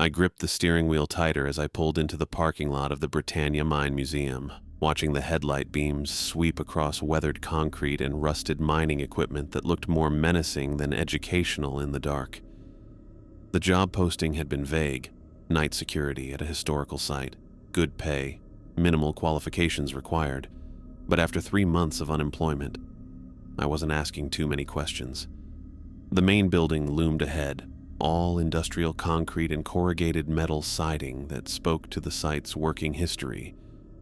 I gripped the steering wheel tighter as I pulled into the parking lot of the Britannia Mine Museum, watching the headlight beams sweep across weathered concrete and rusted mining equipment that looked more menacing than educational in the dark. The job posting had been vague: night security at a historical site, good pay, minimal qualifications required. But after 3 months of unemployment, I wasn't asking too many questions. The main building loomed ahead, all industrial concrete and corrugated metal siding that spoke to the site's working history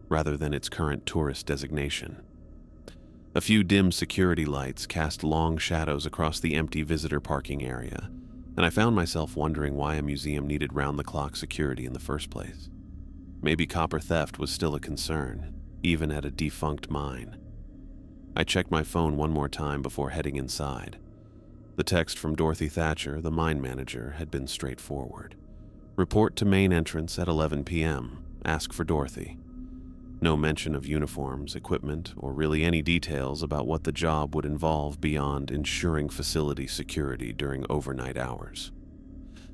rather than its current tourist designation. A few dim security lights cast long shadows across the empty visitor parking area, and I found myself wondering why a museum needed round-the-clock security in the first place. Maybe copper theft was still a concern, even at a defunct mine. I checked my phone one more time before heading inside. The text from Dorothy Thatcher, the mine manager, had been straightforward. Report to main entrance at 11 p.m. Ask for Dorothy. No mention of uniforms, equipment, or really any details about what the job would involve beyond ensuring facility security during overnight hours.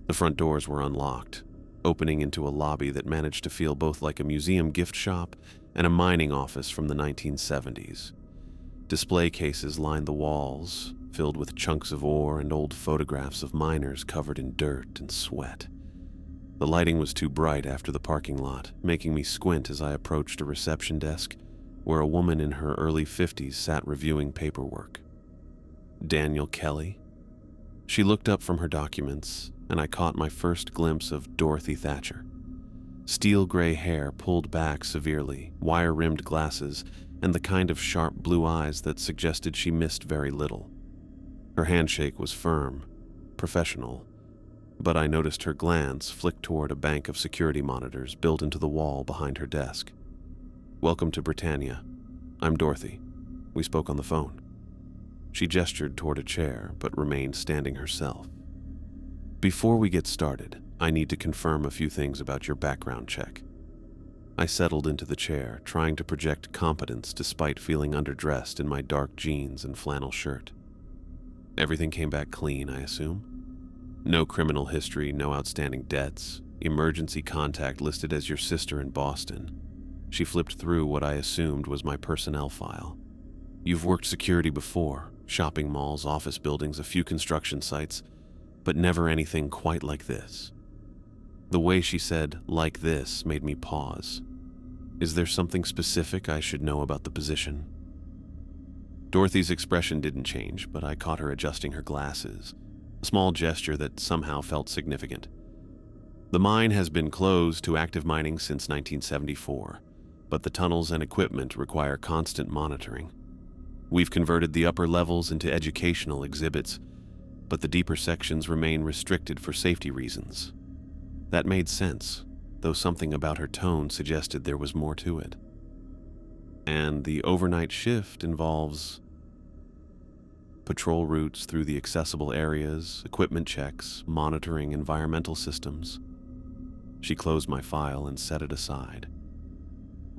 The front doors were unlocked, opening into a lobby that managed to feel both like a museum gift shop and a mining office from the 1970s. Display cases lined the walls, filled with chunks of ore and old photographs of miners covered in dirt and sweat. The lighting was too bright after the parking lot, making me squint as I approached a reception desk where a woman in her early 50s sat reviewing paperwork. Daniel Kelly? She looked up from her documents, and I caught my first glimpse of Dorothy Thatcher. Steel gray hair pulled back severely, wire-rimmed glasses, and the kind of sharp blue eyes that suggested she missed very little. Her handshake was firm, professional, but I noticed her glance flick toward a bank of security monitors built into the wall behind her desk. "Welcome to Britannia. I'm Dorothy. We spoke on the phone." She gestured toward a chair, but remained standing herself. "Before we get started, I need to confirm a few things about your background check." I settled into the chair, trying to project competence despite feeling underdressed in my dark jeans and flannel shirt. "Everything came back clean, I assume? No criminal history, no outstanding debts, emergency contact listed as your sister in Boston." She flipped through what I assumed was my personnel file. "You've worked security before, shopping malls, office buildings, a few construction sites, but never anything quite like this." The way she said, "like this," made me pause. Is there something specific I should know about the position? Dorothy's expression didn't change, but I caught her adjusting her glasses, a small gesture that somehow felt significant. "The mine has been closed to active mining since 1974, but the tunnels and equipment require constant monitoring. We've converted the upper levels into educational exhibits, but the deeper sections remain restricted for safety reasons." That made sense, though something about her tone suggested there was more to it. "And the overnight shift involves patrol routes through the accessible areas, equipment checks, monitoring environmental systems." She closed my file and set it aside.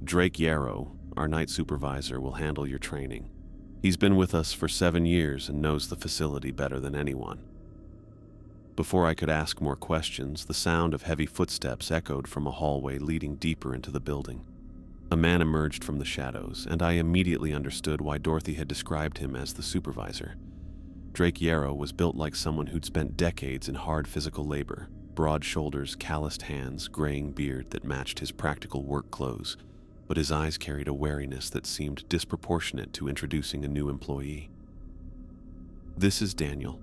"Drake Yarrow, our night supervisor, will handle your training. He's been with us for 7 years and knows the facility better than anyone." Before I could ask more questions, the sound of heavy footsteps echoed from a hallway leading deeper into the building. A man emerged from the shadows, and I immediately understood why Dorothy had described him as the supervisor. Drake Yarrow was built like someone who'd spent decades in hard physical labor: broad shoulders, calloused hands, graying beard that matched his practical work clothes, but his eyes carried a wariness that seemed disproportionate to introducing a new employee. "This is Daniel."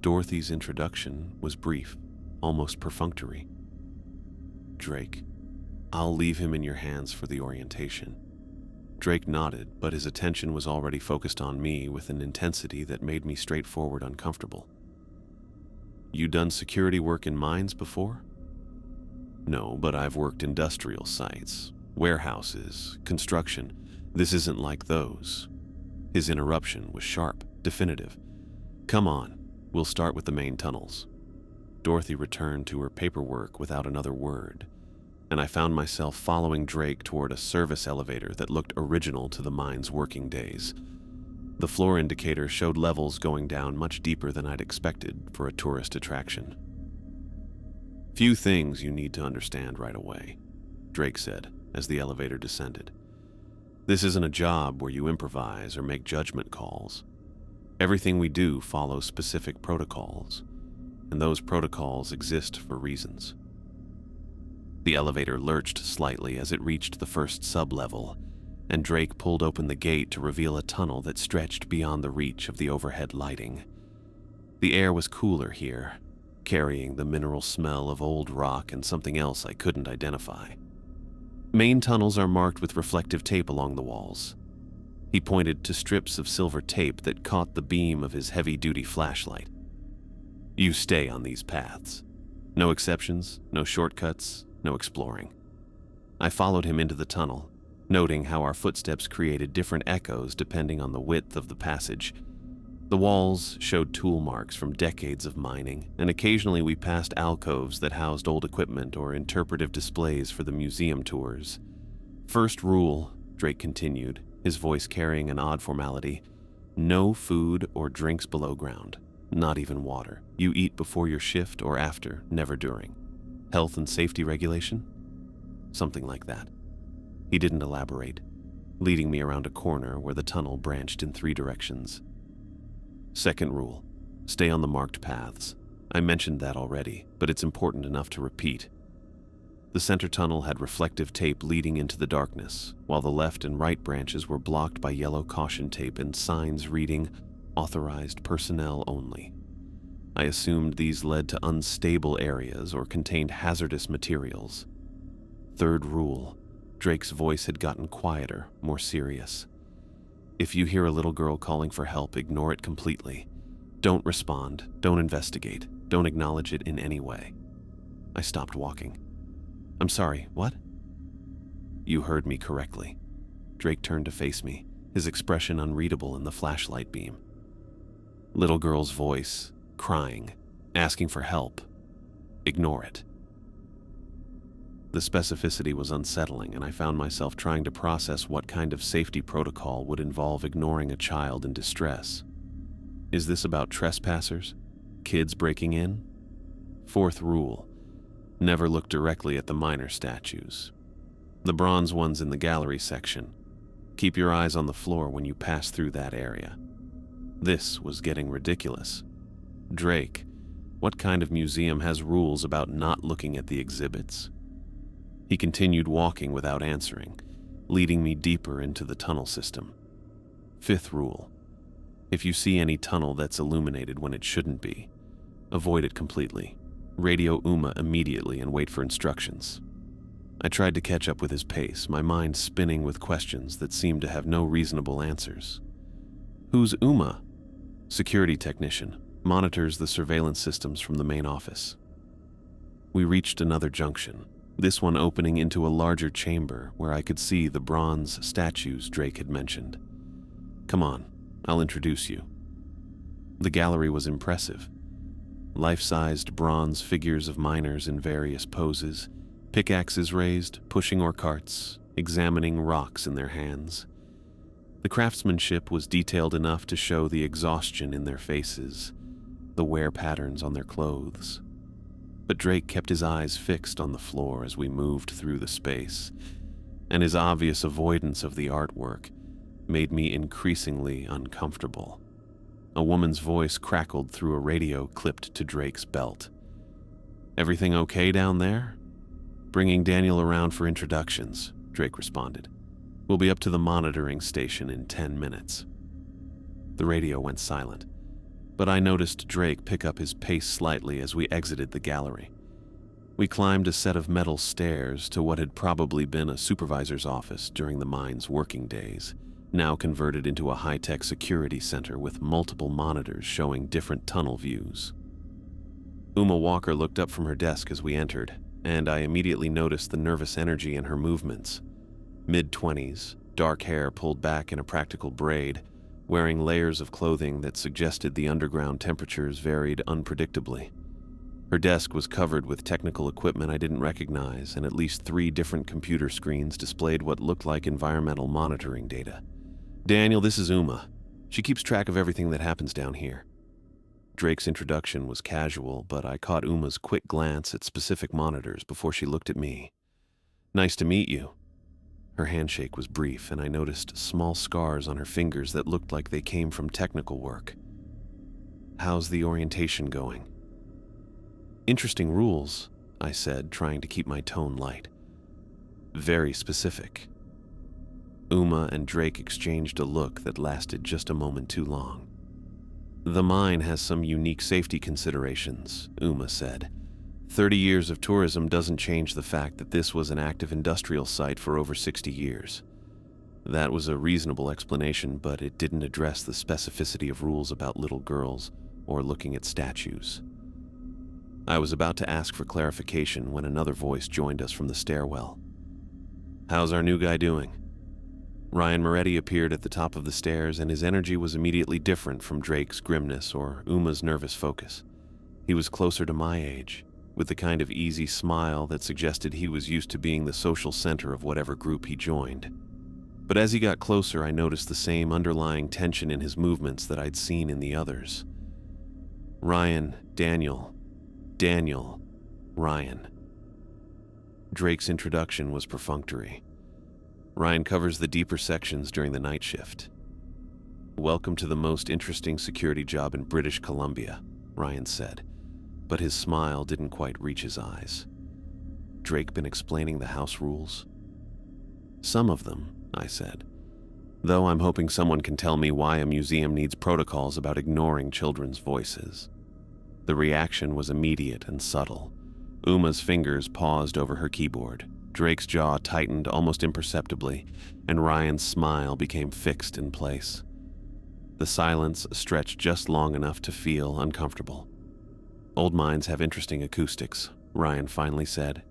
Dorothy's introduction was brief, almost perfunctory. "Drake, I'll leave him in your hands for the orientation." Drake nodded, but his attention was already focused on me with an intensity that made me straightforward uncomfortable. "You done security work in mines before?" "No, but I've worked industrial sites, warehouses, construction. This isn't like those." His interruption was sharp, definitive. "Come on. We'll start with the main tunnels." Dorothy returned to her paperwork without another word, and I found myself following Drake toward a service elevator that looked original to the mine's working days. The floor indicator showed levels going down much deeper than I'd expected for a tourist attraction. Few things you need to understand right away, Drake said as the elevator descended. This isn't a job where you improvise or make judgment calls. Everything we do follows specific protocols, and those protocols exist for reasons. The elevator lurched slightly as it reached the first sub-level, and Drake pulled open the gate to reveal a tunnel that stretched beyond the reach of the overhead lighting. The air was cooler here, carrying the mineral smell of old rock and something else I couldn't identify. Main tunnels are marked with reflective tape along the walls. He pointed to strips of silver tape that caught the beam of his heavy-duty flashlight. You stay on these paths. No exceptions, no shortcuts, no exploring. I followed him into the tunnel, noting how our footsteps created different echoes depending on the width of the passage. The walls showed tool marks from decades of mining, and occasionally we passed alcoves that housed old equipment or interpretive displays for the museum tours. First rule, Drake continued, his voice carrying an odd formality: no food or drinks below ground, not even water. You eat before your shift or after, never during. Health and safety regulation? Something like that. He didn't elaborate, leading me around a corner where the tunnel branched in 3 directions. Second rule, stay on the marked paths. I mentioned that already, but it's important enough to repeat. The center tunnel had reflective tape leading into the darkness, while the left and right branches were blocked by yellow caution tape and signs reading, "Authorized personnel only." I assumed these led to unstable areas or contained hazardous materials. Third rule, Drake's voice had gotten quieter, more serious. If you hear a little girl calling for help, ignore it completely. Don't respond, don't investigate, don't acknowledge it in any way. I stopped walking. I'm sorry, what? You heard me correctly. Drake turned to face me, his expression unreadable in the flashlight beam. Little girl's voice, crying, asking for help. Ignore it. The specificity was unsettling, and I found myself trying to process what kind of safety protocol would involve ignoring a child in distress. Is this about trespassers? Kids breaking in? Fourth rule, never look directly at the minor statues. The bronze ones in the gallery section. Keep your eyes on the floor when you pass through that area. This was getting ridiculous. Drake, what kind of museum has rules about not looking at the exhibits? He continued walking without answering, leading me deeper into the tunnel system. Fifth rule, if you see any tunnel that's illuminated when it shouldn't be, avoid it completely. Radio Uma immediately and wait for instructions. I tried to catch up with his pace, my mind spinning with questions that seemed to have no reasonable answers. Who's Uma? Security technician, monitors the surveillance systems from the main office. We reached another junction, this one opening into a larger chamber where I could see the bronze statues Drake had mentioned. Come on, I'll introduce you. The gallery was impressive. Life-sized bronze figures of miners in various poses, pickaxes raised, pushing ore carts, examining rocks in their hands. The craftsmanship was detailed enough to show the exhaustion in their faces, the wear patterns on their clothes. But Drake kept his eyes fixed on the floor as we moved through the space, and his obvious avoidance of the artwork made me increasingly uncomfortable. A woman's voice crackled through a radio clipped to Drake's belt. "Everything okay down there?" "Bringing Daniel around for introductions," Drake responded. "We'll be up to the monitoring station in 10 minutes. The radio went silent, but I noticed Drake pick up his pace slightly as we exited the gallery. We climbed a set of metal stairs to what had probably been a supervisor's office during the mine's working days, now converted into a high-tech security center with multiple monitors showing different tunnel views. Uma Walker looked up from her desk as we entered, and I immediately noticed the nervous energy in her movements. Mid-20s, dark hair pulled back in a practical braid, wearing layers of clothing that suggested the underground temperatures varied unpredictably. Her desk was covered with technical equipment I didn't recognize, and at least 3 different computer screens displayed what looked like environmental monitoring data. "Daniel, this is Uma. She keeps track of everything that happens down here." Drake's introduction was casual, but I caught Uma's quick glance at specific monitors before she looked at me. "Nice to meet you." Her handshake was brief, and I noticed small scars on her fingers that looked like they came from technical work. "How's the orientation going?" "Interesting rules," I said, trying to keep my tone light. "Very specific." Uma and Drake exchanged a look that lasted just a moment too long. "The mine has some unique safety considerations," Uma said. 30 years of tourism doesn't change the fact that this was an active industrial site for over 60 years. That was a reasonable explanation, but it didn't address the specificity of rules about little girls or looking at statues. I was about to ask for clarification when another voice joined us from the stairwell. "How's our new guy doing?" Ryan Moretti appeared at the top of the stairs, and his energy was immediately different from Drake's grimness or Uma's nervous focus. He was closer to my age, with the kind of easy smile that suggested he was used to being the social center of whatever group he joined. But as he got closer, I noticed the same underlying tension in his movements that I'd seen in the others. "Ryan, Daniel, Ryan." Drake's introduction was perfunctory. "Ryan covers the deeper sections during the night shift." "Welcome to the most interesting security job in British Columbia," Ryan said, but his smile didn't quite reach his eyes. "Drake been explaining the house rules?" "Some of them," I said, "though I'm hoping someone can tell me why a museum needs protocols about ignoring children's voices." The reaction was immediate and subtle. Uma's fingers paused over her keyboard. Drake's jaw tightened almost imperceptibly, and Ryan's smile became fixed in place. The silence stretched just long enough to feel uncomfortable. "Old mines have interesting acoustics," Ryan finally said.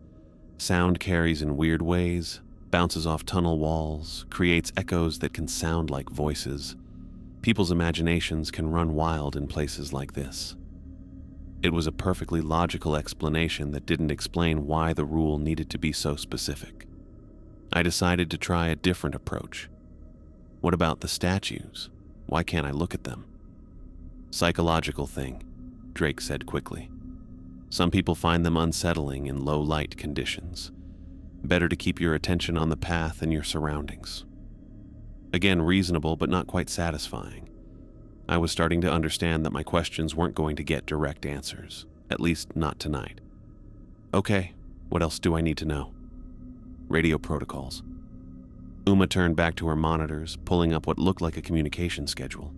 "Sound carries in weird ways, bounces off tunnel walls, creates echoes that can sound like voices. People's imaginations can run wild in places like this." It was a perfectly logical explanation that didn't explain why the rule needed to be so specific. I decided to try a different approach. "What about the statues? Why can't I look at them?" "Psychological thing," Drake said quickly. "Some people find them unsettling in low light conditions. Better to keep your attention on the path and your surroundings." Again, reasonable but not quite satisfying. I was starting to understand that my questions weren't going to get direct answers, at least not tonight. "Okay, what else do I need to know?" "Radio protocols." Uma turned back to her monitors, pulling up what looked like a communication schedule.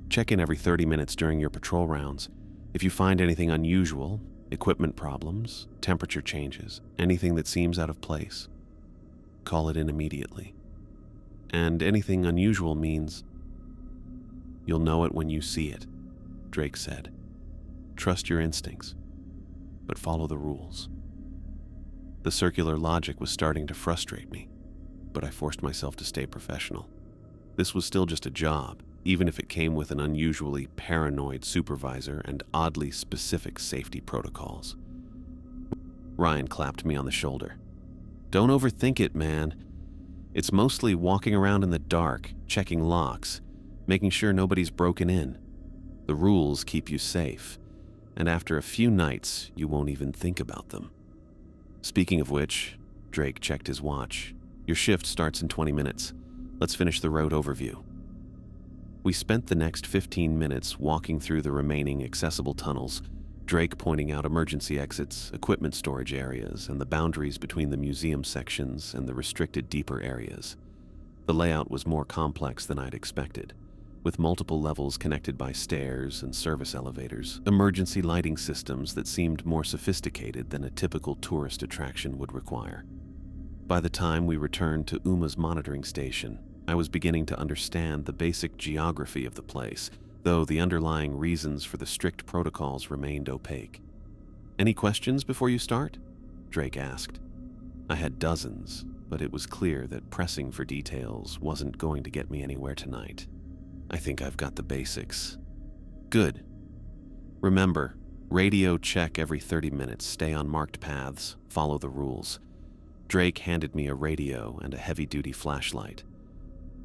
"Check in every 30 minutes during your patrol rounds. If you find anything unusual, equipment problems, temperature changes, anything that seems out of place, call it in immediately. And anything unusual means you'll know it when you see it," Drake said. "Trust your instincts, but follow the rules." The circular logic was starting to frustrate me, but I forced myself to stay professional. This was still just a job, even if it came with an unusually paranoid supervisor and oddly specific safety protocols. Ryan clapped me on the shoulder. "Don't overthink it, man. It's mostly walking around in the dark, checking locks, making sure nobody's broken in. The rules keep you safe, and after a few nights, you won't even think about them." "Speaking of which," Drake checked his watch, "your shift starts in 20 minutes. Let's finish the road overview." We spent the next 15 minutes walking through the remaining accessible tunnels, Drake pointing out emergency exits, equipment storage areas, and the boundaries between the museum sections and the restricted deeper areas. The layout was more complex than I'd expected, with multiple levels connected by stairs and service elevators, emergency lighting systems that seemed more sophisticated than a typical tourist attraction would require. By the time we returned to Uma's monitoring station, I was beginning to understand the basic geography of the place, though the underlying reasons for the strict protocols remained opaque. "Any questions before you start?" Drake asked. I had dozens, but it was clear that pressing for details wasn't going to get me anywhere tonight. "I think I've got the basics." "Good. Remember, radio check every 30 minutes, stay on marked paths, follow the rules." Drake handed me a radio and a heavy-duty flashlight.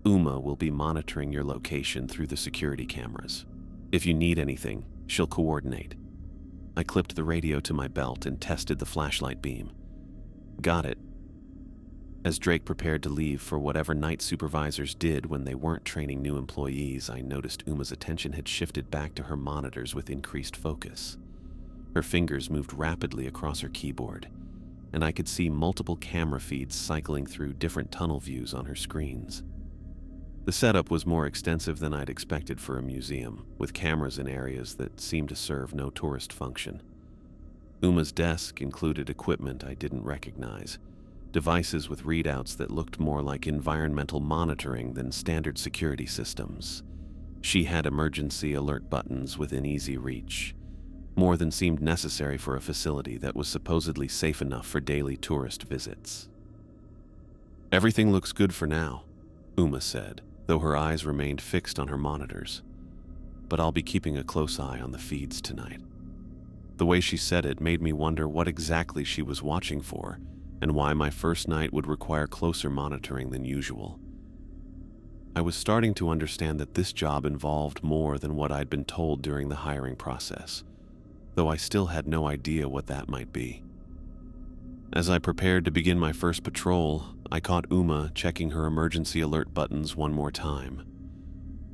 "Uma will be monitoring your location through the security cameras. If you need anything, She'll coordinate. I clipped the radio to my belt and tested the flashlight beam. Got it. As Drake prepared to leave for whatever night supervisors did when they weren't training new employees, I noticed Uma's attention had shifted back to her monitors with increased focus. Her fingers moved rapidly across her keyboard, and I could see multiple camera feeds cycling through different tunnel views on her screens. The setup was more extensive than I'd expected for a museum, with cameras in areas that seemed to serve no tourist function. Uma's desk included equipment I didn't recognize, devices with readouts that looked more like environmental monitoring than standard security systems. She had emergency alert buttons within easy reach, more than seemed necessary for a facility that was supposedly safe enough for daily tourist visits. "Everything looks good for now," Uma said, though her eyes remained fixed on her monitors. "But I'll be keeping a close eye on the feeds tonight." The way she said it made me wonder what exactly she was watching for, and why my first night would require closer monitoring than usual. I was starting to understand that this job involved more than what I'd been told during the hiring process, though I still had no idea what that might be. As I prepared to begin my first patrol, I caught Uma checking her emergency alert buttons one more time,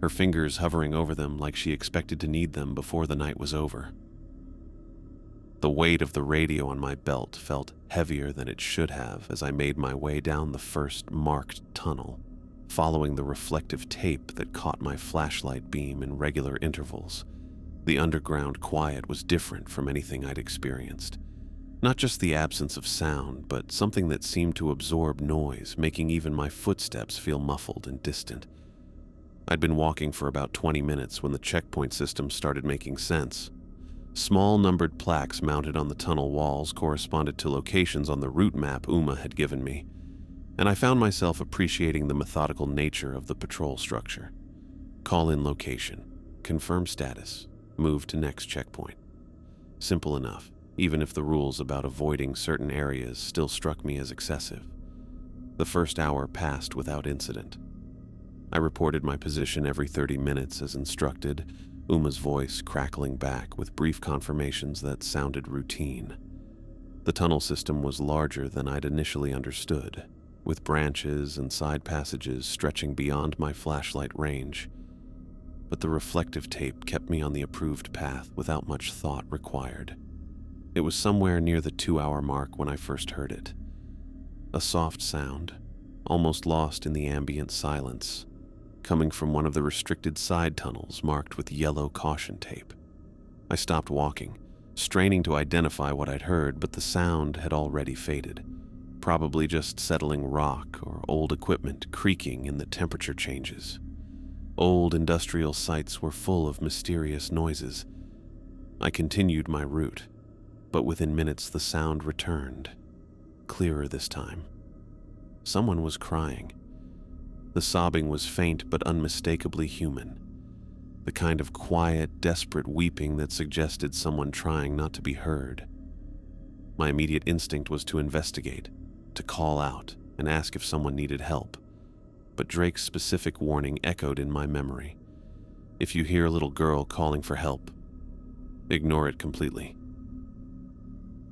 her fingers hovering over them like she expected to need them before the night was over. The weight of the radio on my belt felt heavier than it should have as I made my way down the first marked tunnel, following the reflective tape that caught my flashlight beam in regular intervals. The underground quiet was different from anything I'd experienced. Not just the absence of sound, but something that seemed to absorb noise, making even my footsteps feel muffled and distant. I'd been walking for about 20 minutes when the checkpoint system started making sense. Small numbered plaques mounted on the tunnel walls corresponded to locations on the route map Uma had given me, and I found myself appreciating the methodical nature of the patrol structure. Call in location, confirm status, move to next checkpoint. Simple enough, even if the rules about avoiding certain areas still struck me as excessive. The first hour passed without incident. I reported my position every 30 minutes as instructed, Uma's voice crackling back with brief confirmations that sounded routine. The tunnel system was larger than I'd initially understood, with branches and side passages stretching beyond my flashlight range. But the reflective tape kept me on the approved path without much thought required. It was somewhere near the 2-hour mark when I first heard it. A soft sound, almost lost in the ambient silence, coming from one of the restricted side tunnels marked with yellow caution tape. I stopped walking, straining to identify what I'd heard, but the sound had already faded, probably just settling rock or old equipment creaking in the temperature changes. Old industrial sites were full of mysterious noises. I continued my route, but within minutes the sound returned, clearer this time. Someone was crying. The sobbing was faint but unmistakably human, the kind of quiet, desperate weeping that suggested someone trying not to be heard. My immediate instinct was to investigate, to call out and ask if someone needed help, but Drake's specific warning echoed in my memory. If you hear a little girl calling for help, ignore it completely.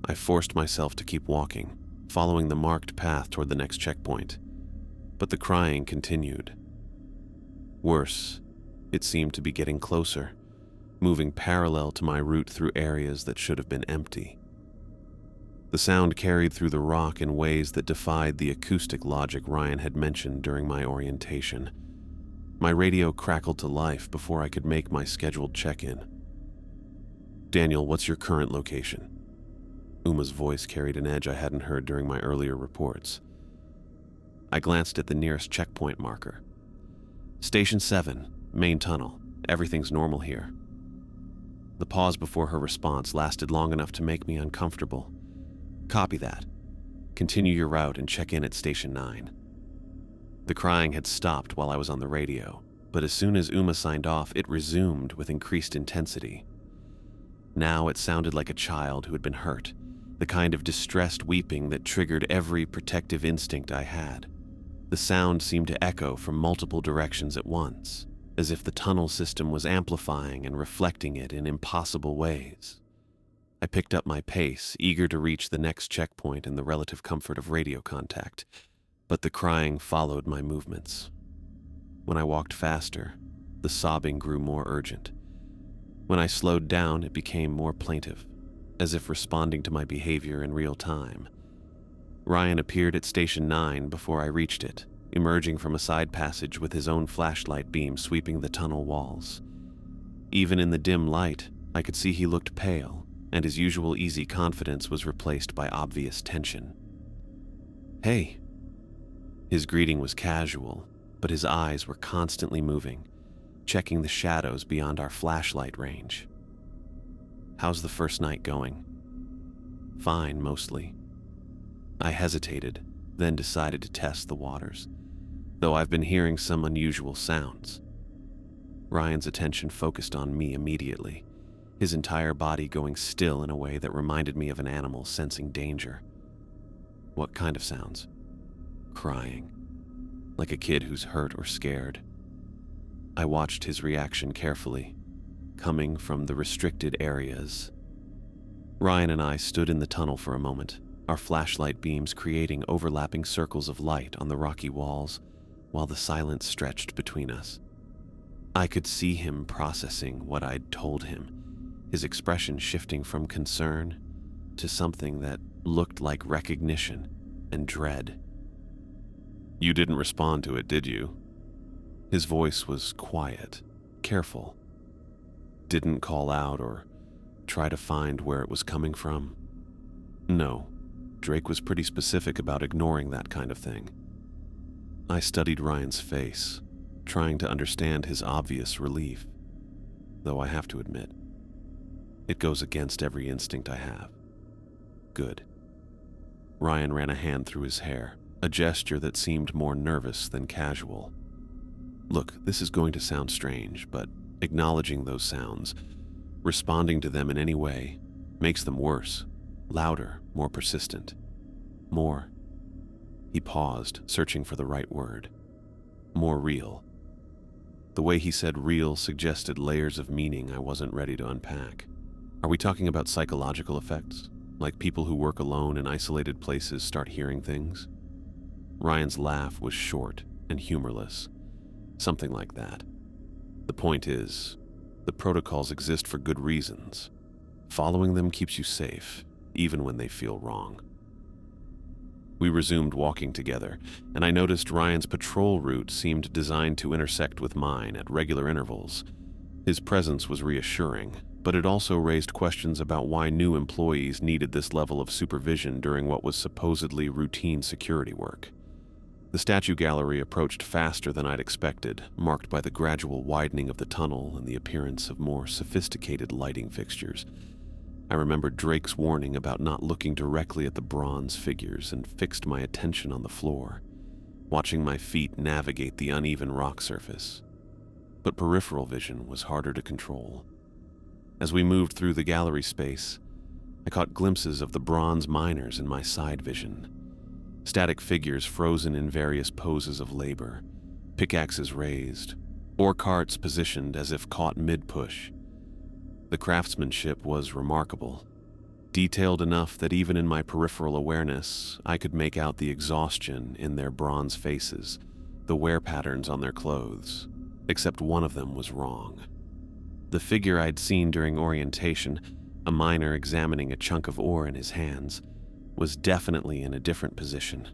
I forced myself to keep walking, following the marked path toward the next checkpoint. But the crying continued. Worse, it seemed to be getting closer, moving parallel to my route through areas that should have been empty. The sound carried through the rock in ways that defied the acoustic logic Ryan had mentioned during my orientation. My radio crackled to life before I could make my scheduled check-in. "Daniel, what's your current location?" Uma's voice carried an edge I hadn't heard during my earlier reports. I glanced at the nearest checkpoint marker. "Station 7, main tunnel. Everything's normal here." The pause before her response lasted long enough to make me uncomfortable. "Copy that. Continue your route and check in at Station 9. The crying had stopped while I was on the radio, but as soon as Uma signed off, it resumed with increased intensity. Now it sounded like a child who had been hurt, the kind of distressed weeping that triggered every protective instinct I had. The sound seemed to echo from multiple directions at once, as if the tunnel system was amplifying and reflecting it in impossible ways. I picked up my pace, eager to reach the next checkpoint in the relative comfort of radio contact, but the crying followed my movements. When I walked faster, the sobbing grew more urgent. When I slowed down, it became more plaintive, as if responding to my behavior in real time. Ryan appeared at Station 9 before I reached it, emerging from a side passage with his own flashlight beam sweeping the tunnel walls. Even in the dim light, I could see he looked pale, and his usual easy confidence was replaced by obvious tension. "Hey." His greeting was casual, but his eyes were constantly moving, checking the shadows beyond our flashlight range. "How's the first night going?" "Fine, mostly." I hesitated, then decided to test the waters, though I've been hearing some unusual sounds. Ryan's attention focused on me immediately, his entire body going still in a way that reminded me of an animal sensing danger. "What kind of sounds?" "Crying. Like a kid who's hurt or scared." I watched his reaction carefully, coming from the restricted areas. Ryan and I stood in the tunnel for a moment, our flashlight beams creating overlapping circles of light on the rocky walls, while the silence stretched between us. I could see him processing what I'd told him, his expression shifting from concern to something that looked like recognition and dread. "You didn't respond to it, did you?" His voice was quiet, careful. "Didn't call out or try to find where it was coming from?" "No. Drake was pretty specific about ignoring that kind of thing." I studied Ryan's face, trying to understand his obvious relief, though I have to admit, it goes against every instinct I have. "Good." Ryan ran a hand through his hair, a gesture that seemed more nervous than casual. "Look, this is going to sound strange, but acknowledging those sounds, responding to them in any way, makes them worse, louder, more persistent. More." He paused, searching for the right word. "More real." The way he said real suggested layers of meaning I wasn't ready to unpack. "Are we talking about psychological effects? Like people who work alone in isolated places start hearing things?" Ryan's laugh was short and humorless. "Something like that. The point is, the protocols exist for good reasons. Following them keeps you safe, even when they feel wrong." We resumed walking together, and I noticed Ryan's patrol route seemed designed to intersect with mine at regular intervals. His presence was reassuring, but it also raised questions about why new employees needed this level of supervision during what was supposedly routine security work. The statue gallery approached faster than I'd expected, marked by the gradual widening of the tunnel and the appearance of more sophisticated lighting fixtures. I remembered Drake's warning about not looking directly at the bronze figures and fixed my attention on the floor, watching my feet navigate the uneven rock surface. But peripheral vision was harder to control. As we moved through the gallery space, I caught glimpses of the bronze miners in my side vision. Static figures frozen in various poses of labor, pickaxes raised, ore carts positioned as if caught mid-push. The craftsmanship was remarkable, detailed enough that even in my peripheral awareness, I could make out the exhaustion in their bronze faces, the wear patterns on their clothes, except one of them was wrong. The figure I'd seen during orientation, a miner examining a chunk of ore in his hands, was definitely in a different position.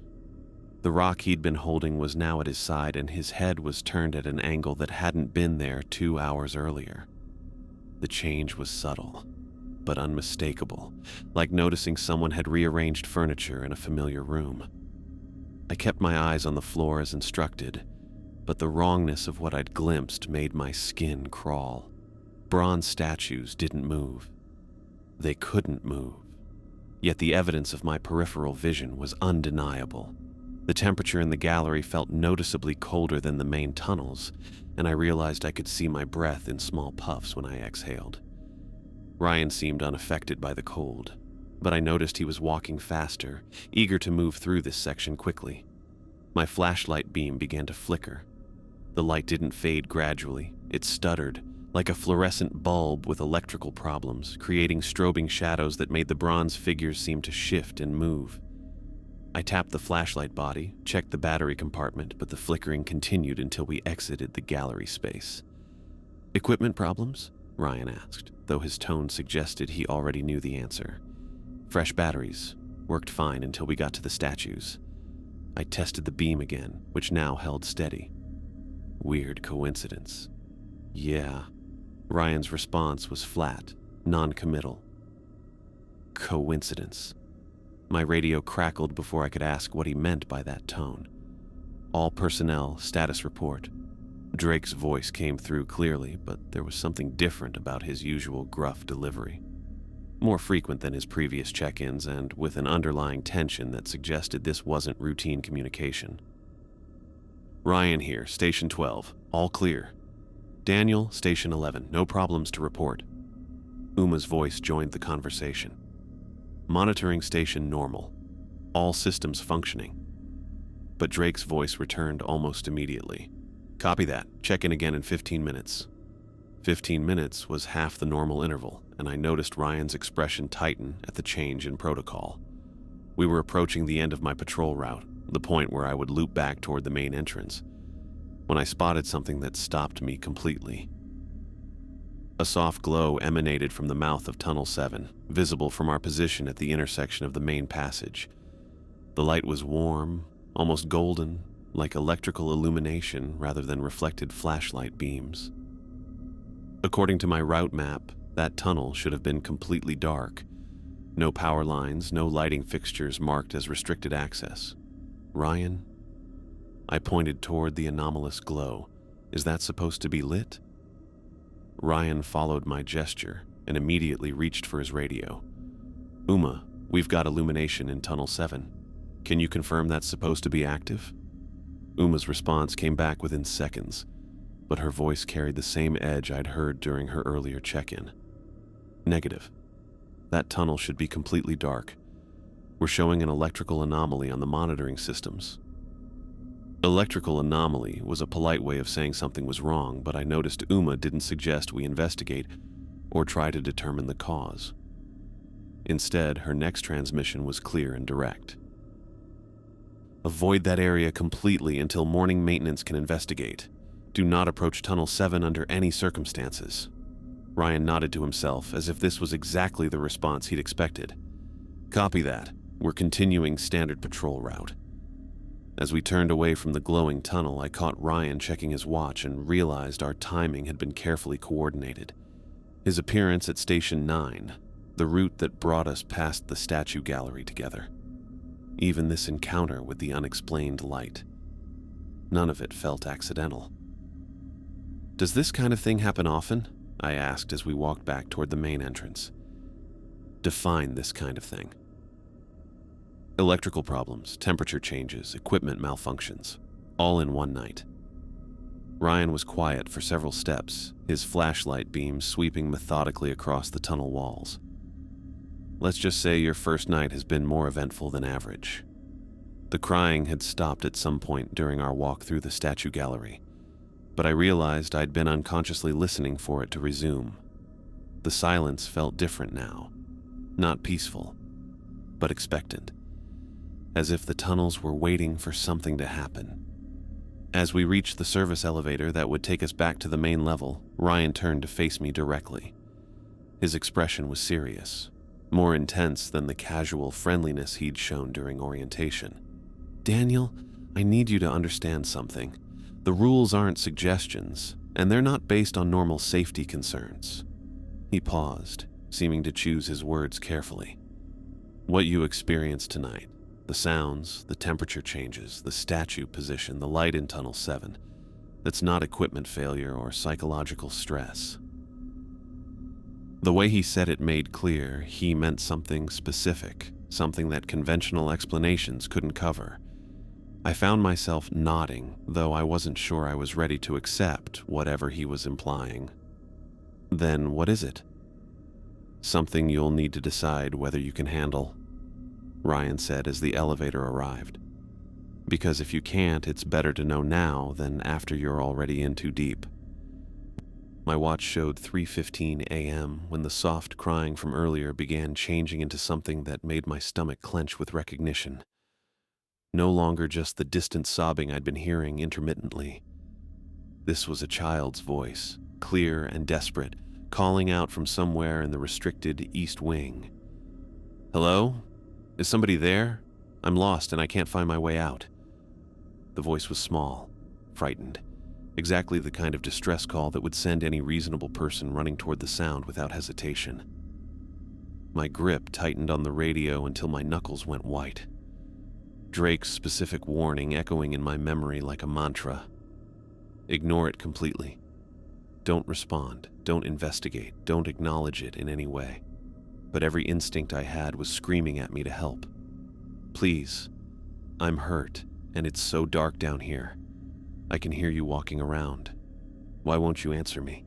The rock he'd been holding was now at his side, and his head was turned at an angle that hadn't been there 2 hours earlier. The change was subtle, but unmistakable, like noticing someone had rearranged furniture in a familiar room. I kept my eyes on the floor as instructed, but the wrongness of what I'd glimpsed made my skin crawl. Bronze statues didn't move. They couldn't move. Yet the evidence of my peripheral vision was undeniable. The temperature in the gallery felt noticeably colder than the main tunnels, and I realized I could see my breath in small puffs when I exhaled. Ryan seemed unaffected by the cold, but I noticed he was walking faster, eager to move through this section quickly. My flashlight beam began to flicker. The light didn't fade gradually. It stuttered, like a fluorescent bulb with electrical problems, creating strobing shadows that made the bronze figures seem to shift and move. I tapped the flashlight body, checked the battery compartment, but the flickering continued until we exited the gallery space. "Equipment problems?" Ryan asked, though his tone suggested he already knew the answer. "Fresh batteries. Worked fine until we got to the statues." I tested the beam again, which now held steady. "Weird coincidence." "Yeah." Ryan's response was flat, non-committal. "Coincidence." My radio crackled before I could ask what he meant by that tone. "All personnel, status report." Drake's voice came through clearly, but there was something different about his usual gruff delivery. More frequent than his previous check-ins and with an underlying tension that suggested this wasn't routine communication. "Ryan here, Station 12. All clear." "Daniel, Station 11. No problems to report." Uma's voice joined the conversation. "Monitoring station normal. All systems functioning." But Drake's voice returned almost immediately. "Copy that. Check in again in 15 minutes." 15 minutes was half the normal interval, and I noticed Ryan's expression tighten at the change in protocol. We were approaching the end of my patrol route, the point where I would loop back toward the main entrance, when I spotted something that stopped me completely. A soft glow emanated from the mouth of Tunnel 7, visible from our position at the intersection of the main passage. The light was warm, almost golden, like electrical illumination rather than reflected flashlight beams. According to my route map, that tunnel should have been completely dark. No power lines, no lighting fixtures marked as restricted access. "Ryan?" I pointed toward the anomalous glow. "Is that supposed to be lit?" Ryan followed my gesture and immediately reached for his radio. "Uma, we've got illumination in Tunnel 7. Can you confirm that's supposed to be active?" Uma's response came back within seconds, but her voice carried the same edge I'd heard during her earlier check-in. "Negative. That tunnel should be completely dark. We're showing an electrical anomaly on the monitoring systems." Electrical anomaly was a polite way of saying something was wrong, but I noticed Uma didn't suggest we investigate or try to determine the cause. Instead, her next transmission was clear and direct. "Avoid that area completely until morning maintenance can investigate. Do not approach Tunnel 7 under any circumstances." Ryan nodded to himself as if this was exactly the response he'd expected. "Copy that. We're continuing standard patrol route." As we turned away from the glowing tunnel, I caught Ryan checking his watch and realized our timing had been carefully coordinated. His appearance at Station 9, the route that brought us past the statue gallery together. Even this encounter with the unexplained light. None of it felt accidental. "Does this kind of thing happen often?" I asked as we walked back toward the main entrance. "Define this kind of thing." "Electrical problems, temperature changes, equipment malfunctions, all in one night." Ryan was quiet for several steps, his flashlight beam sweeping methodically across the tunnel walls. "Let's just say your first night has been more eventful than average." The crying had stopped at some point during our walk through the statue gallery, but I realized I'd been unconsciously listening for it to resume. The silence felt different now, not peaceful, but expectant, as if the tunnels were waiting for something to happen. As we reached the service elevator that would take us back to the main level, Ryan turned to face me directly. His expression was serious, more intense than the casual friendliness he'd shown during orientation. "Daniel, I need you to understand something. The rules aren't suggestions, and they're not based on normal safety concerns." He paused, seeming to choose his words carefully. "What you experienced tonight, the sounds, the temperature changes, the statue position, the light in Tunnel 7, that's not equipment failure or psychological stress." The way he said it made clear he meant something specific, something that conventional explanations couldn't cover. I found myself nodding, though I wasn't sure I was ready to accept whatever he was implying. "Then what is it?" "Something you'll need to decide whether you can handle," Ryan said as the elevator arrived. Because if you can't, it's better to know now than after you're already in too deep. My watch showed 3:15 a.m. when the soft crying from earlier began changing into something that made my stomach clench with recognition. No longer just the distant sobbing I'd been hearing intermittently. This was a child's voice, clear and desperate, calling out from somewhere in the restricted East Wing. "Hello? Is somebody there? I'm lost and I can't find my way out." The voice was small, frightened, exactly the kind of distress call that would send any reasonable person running toward the sound without hesitation. My grip tightened on the radio until my knuckles went white. Drake's specific warning echoing in my memory like a mantra. Ignore it completely. Don't respond, don't investigate, don't acknowledge it in any way. But every instinct I had was screaming at me to help. "Please, I'm hurt, and it's so dark down here. I can hear you walking around. Why won't you answer me?"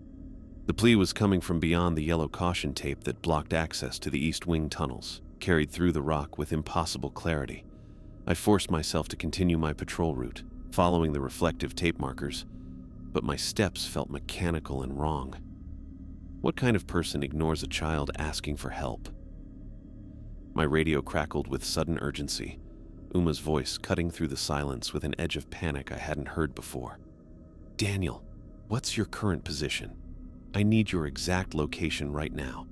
The plea was coming from beyond the yellow caution tape that blocked access to the East Wing tunnels, carried through the rock with impossible clarity. I forced myself to continue my patrol route, following the reflective tape markers, but my steps felt mechanical and wrong. What kind of person ignores a child asking for help? My radio crackled with sudden urgency, Uma's voice cutting through the silence with an edge of panic I hadn't heard before. "Daniel, what's your current position? I need your exact location right now."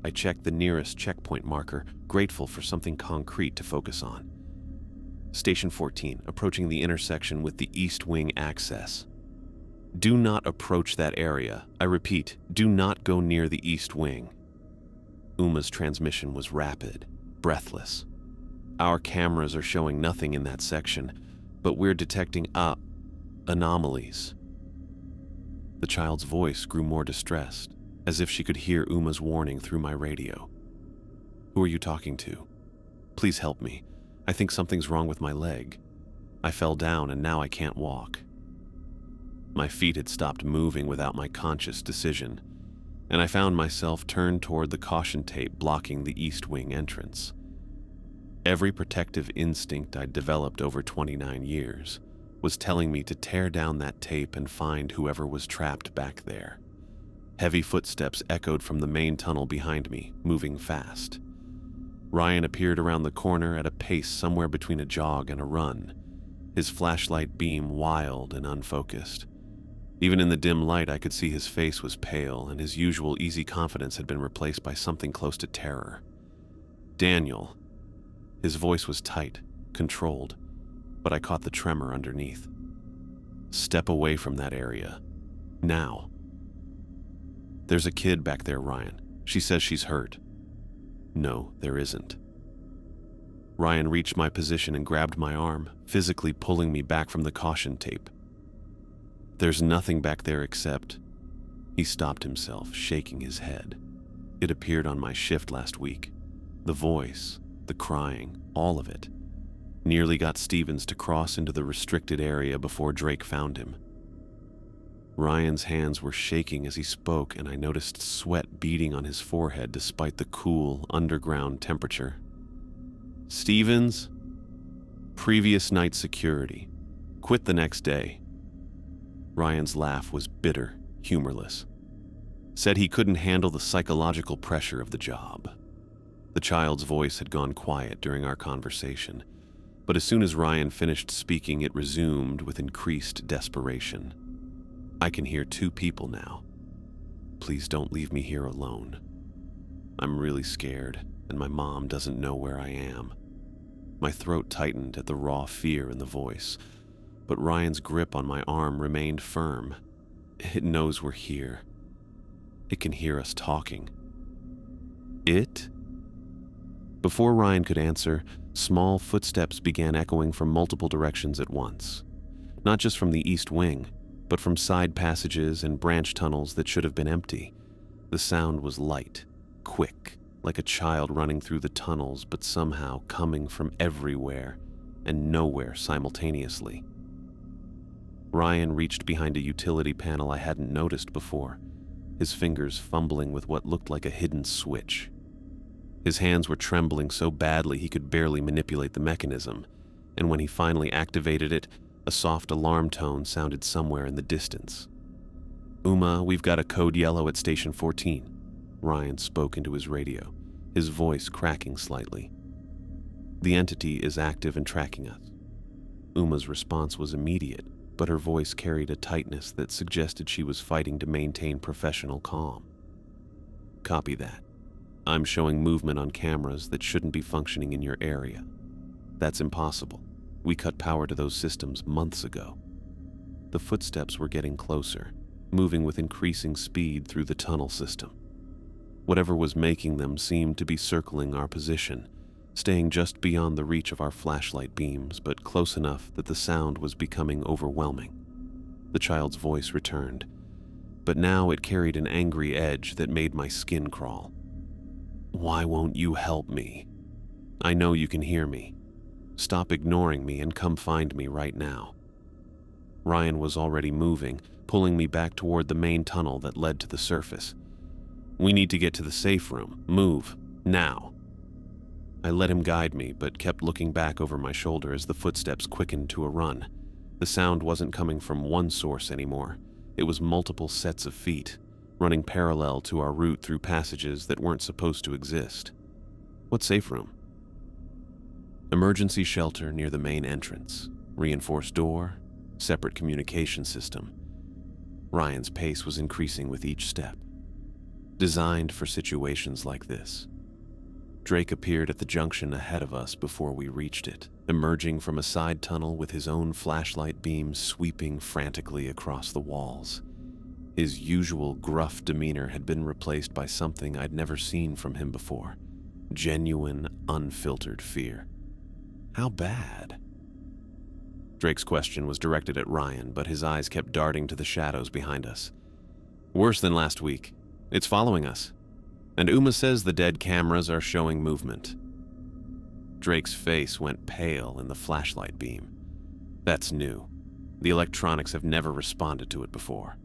I checked the nearest checkpoint marker, grateful for something concrete to focus on. "Station 14, approaching the intersection with the East Wing access. Do not approach that area. I repeat, do not go near the East Wing." Uma's transmission was rapid, breathless. "Our cameras are showing nothing in that section, but we're detecting anomalies." The child's voice grew more distressed, as if she could hear Uma's warning through my radio. "Who are you talking to? Please help me. I think something's wrong with my leg. I fell down and now I can't walk." My feet had stopped moving without my conscious decision, and I found myself turned toward the caution tape blocking the East Wing entrance. Every protective instinct I'd developed over 29 years was telling me to tear down that tape and find whoever was trapped back there. Heavy footsteps echoed from the main tunnel behind me, moving fast. Ryan appeared around the corner at a pace somewhere between a jog and a run, his flashlight beam wild and unfocused. Even in the dim light, I could see his face was pale, and his usual easy confidence had been replaced by something close to terror. "Daniel." His voice was tight, controlled, but I caught the tremor underneath. "Step away from that area. Now." "There's a kid back there, Ryan. She says she's hurt." "No, there isn't." Ryan reached my position and grabbed my arm, physically pulling me back from the caution tape. "There's nothing back there except..." He stopped himself, shaking his head. It appeared on my shift last week. The voice, the crying, all of it. Nearly got Stevens to cross into the restricted area before Drake found him. Ryan's hands were shaking as he spoke, and I noticed sweat beading on his forehead despite the cool, underground temperature. "Stevens, previous night security. Quit the next day." Ryan's laugh was bitter, humorless. Said he couldn't handle the psychological pressure of the job. The child's voice had gone quiet during our conversation, but as soon as Ryan finished speaking, it resumed with increased desperation. "I can hear two people now. Please don't leave me here alone. I'm really scared, and my mom doesn't know where I am." My throat tightened at the raw fear in the voice, but Ryan's grip on my arm remained firm. It knows we're here. It can hear us talking. It? Before Ryan could answer, small footsteps began echoing from multiple directions at once. Not just from the East Wing, but from side passages and branch tunnels that should have been empty. The sound was light, quick, like a child running through the tunnels, but somehow coming from everywhere and nowhere simultaneously. Ryan reached behind a utility panel I hadn't noticed before, his fingers fumbling with what looked like a hidden switch. His hands were trembling so badly he could barely manipulate the mechanism, and when he finally activated it, a soft alarm tone sounded somewhere in the distance. "Uma, we've got a code yellow at Station 14. Ryan spoke into his radio, his voice cracking slightly. "The entity is active and tracking us." Uma's response was immediate, but her voice carried a tightness that suggested she was fighting to maintain professional calm. "Copy that. I'm showing movement on cameras that shouldn't be functioning in your area. That's impossible. We cut power to those systems months ago." The footsteps were getting closer, moving with increasing speed through the tunnel system. Whatever was making them seemed to be circling our position, staying just beyond the reach of our flashlight beams, but close enough that the sound was becoming overwhelming. The child's voice returned, but now it carried an angry edge that made my skin crawl. "Why won't you help me? I know you can hear me. Stop ignoring me and come find me right now." Ryan was already moving, pulling me back toward the main tunnel that led to the surface. "We need to get to the safe room. Move. Now." I let him guide me, but kept looking back over my shoulder as the footsteps quickened to a run. The sound wasn't coming from one source anymore. It was multiple sets of feet, running parallel to our route through passages that weren't supposed to exist. "What safe room?" "Emergency shelter near the main entrance. Reinforced door, separate communication system." Ryan's pace was increasing with each step. Designed for situations like this. Drake appeared at the junction ahead of us before we reached it, emerging from a side tunnel with his own flashlight beam sweeping frantically across the walls. His usual gruff demeanor had been replaced by something I'd never seen from him before. Genuine, unfiltered fear. "How bad?" Drake's question was directed at Ryan, but his eyes kept darting to the shadows behind us. "Worse than last week. It's following us. And Uma says the dead cameras are showing movement." Drake's face went pale in the flashlight beam. "That's new. The electronics have never responded to it before."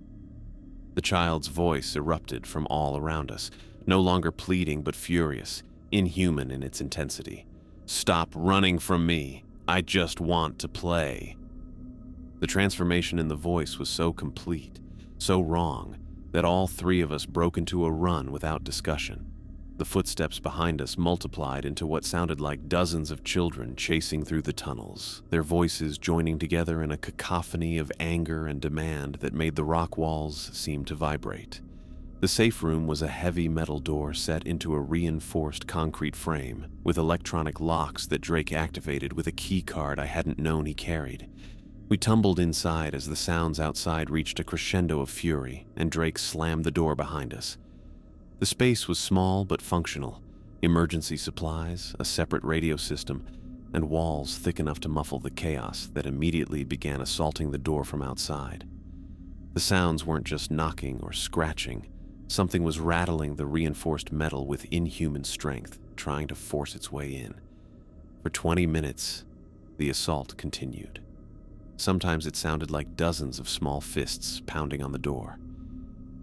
The child's voice erupted from all around us, no longer pleading but furious, inhuman in its intensity. "Stop running from me. I just want to play." The transformation in the voice was so complete, so wrong, that all three of us broke into a run without discussion. The footsteps behind us multiplied into what sounded like dozens of children chasing through the tunnels, their voices joining together in a cacophony of anger and demand that made the rock walls seem to vibrate. The safe room was a heavy metal door set into a reinforced concrete frame, with electronic locks that Drake activated with a key card I hadn't known he carried. We tumbled inside as the sounds outside reached a crescendo of fury, and Drake slammed the door behind us. The space was small but functional. Emergency supplies, a separate radio system, and walls thick enough to muffle the chaos that immediately began assaulting the door from outside. The sounds weren't just knocking or scratching. Something was rattling the reinforced metal with inhuman strength, trying to force its way in. For 20 minutes, the assault continued. Sometimes it sounded like dozens of small fists pounding on the door.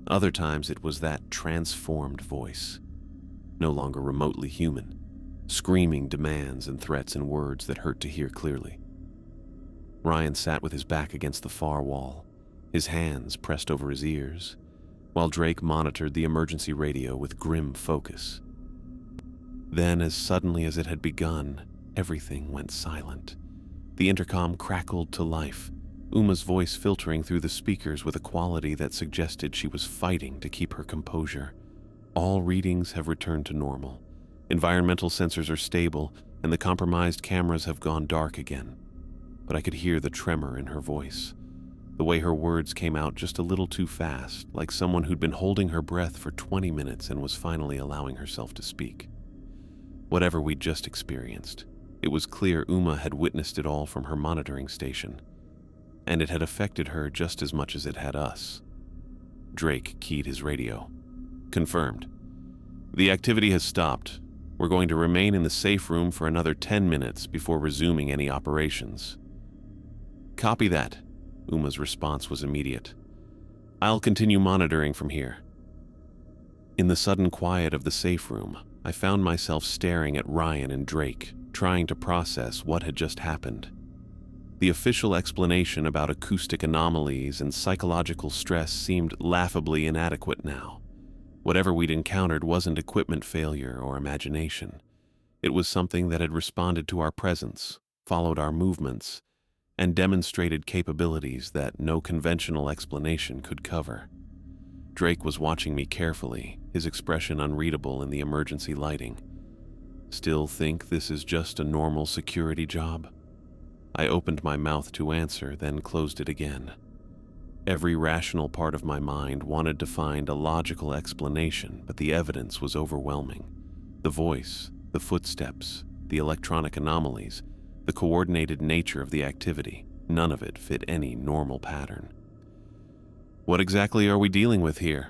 Other times it was that transformed voice, no longer remotely human, screaming demands and threats in words that hurt to hear clearly. Ryan sat with his back against the far wall, his hands pressed over his ears, while Drake monitored the emergency radio with grim focus. Then, as suddenly as it had begun, everything went silent. The intercom crackled to life, Uma's voice filtering through the speakers with a quality that suggested she was fighting to keep her composure. "All readings have returned to normal. Environmental sensors are stable, and the compromised cameras have gone dark again." But I could hear the tremor in her voice. The way her words came out just a little too fast, like someone who'd been holding her breath for 20 minutes and was finally allowing herself to speak. Whatever we'd just experienced, it was clear Uma had witnessed it all from her monitoring station, and it had affected her just as much as it had us. Drake keyed his radio. "Confirmed. The activity has stopped. We're going to remain in the safe room for another 10 minutes before resuming any operations." "Copy that." Uma's response was immediate. "I'll continue monitoring from here." In the sudden quiet of the safe room, I found myself staring at Ryan and Drake, trying to process what had just happened. The official explanation about acoustic anomalies and psychological stress seemed laughably inadequate now. Whatever we'd encountered wasn't equipment failure or imagination. It was something that had responded to our presence, followed our movements, and demonstrated capabilities that no conventional explanation could cover. Drake was watching me carefully, his expression unreadable in the emergency lighting. Still think this is just a normal security job? I opened my mouth to answer, then closed it again. Every rational part of my mind wanted to find a logical explanation, but the evidence was overwhelming. The voice, the footsteps, the electronic anomalies, the coordinated nature of the activity, none of it fit any normal pattern. What exactly are we dealing with here?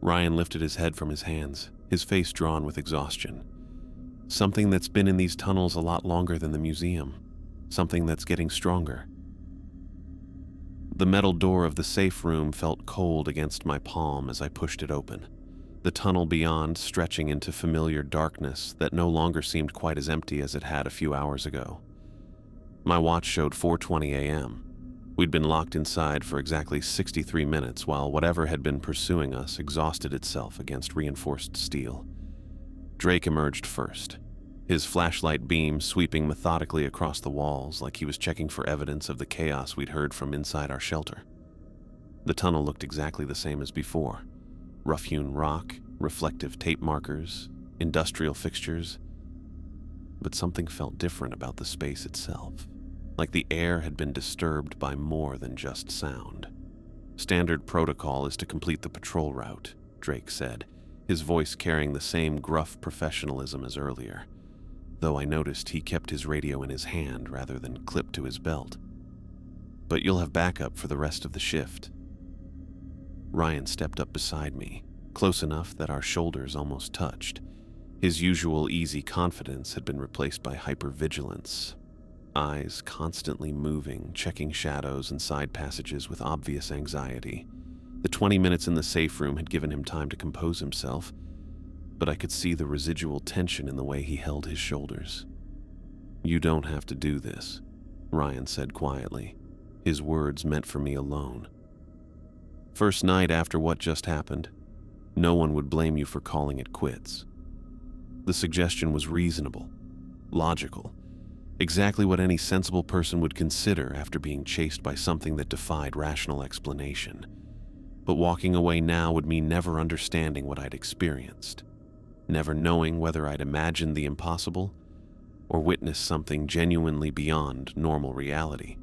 Ryan lifted his head from his hands, his face drawn with exhaustion. Something that's been in these tunnels a lot longer than the museum. Something that's getting stronger. The metal door of the safe room felt cold against my palm as I pushed it open, the tunnel beyond stretching into familiar darkness that no longer seemed quite as empty as it had a few hours ago. My watch showed 4:20 a.m. We'd been locked inside for exactly 63 minutes while whatever had been pursuing us exhausted itself against reinforced steel. Drake emerged first, his flashlight beam sweeping methodically across the walls like he was checking for evidence of the chaos we'd heard from inside our shelter. The tunnel looked exactly the same as before. Rough-hewn rock, reflective tape markers, industrial fixtures. But something felt different about the space itself, like the air had been disturbed by more than just sound. Standard protocol is to complete the patrol route, Drake said, his voice carrying the same gruff professionalism as earlier, though I noticed he kept his radio in his hand rather than clipped to his belt. But you'll have backup for the rest of the shift. Ryan stepped up beside me, close enough that our shoulders almost touched. His usual easy confidence had been replaced by hypervigilance, eyes constantly moving, checking shadows and side passages with obvious anxiety. The 20 minutes in the safe room had given him time to compose himself, but I could see the residual tension in the way he held his shoulders. "You don't have to do this," Ryan said quietly, his words meant for me alone. "First night after what just happened, no one would blame you for calling it quits." The suggestion was reasonable, logical, exactly what any sensible person would consider after being chased by something that defied rational explanation. But walking away now would mean never understanding what I'd experienced, never knowing whether I'd imagined the impossible or witnessed something genuinely beyond normal reality.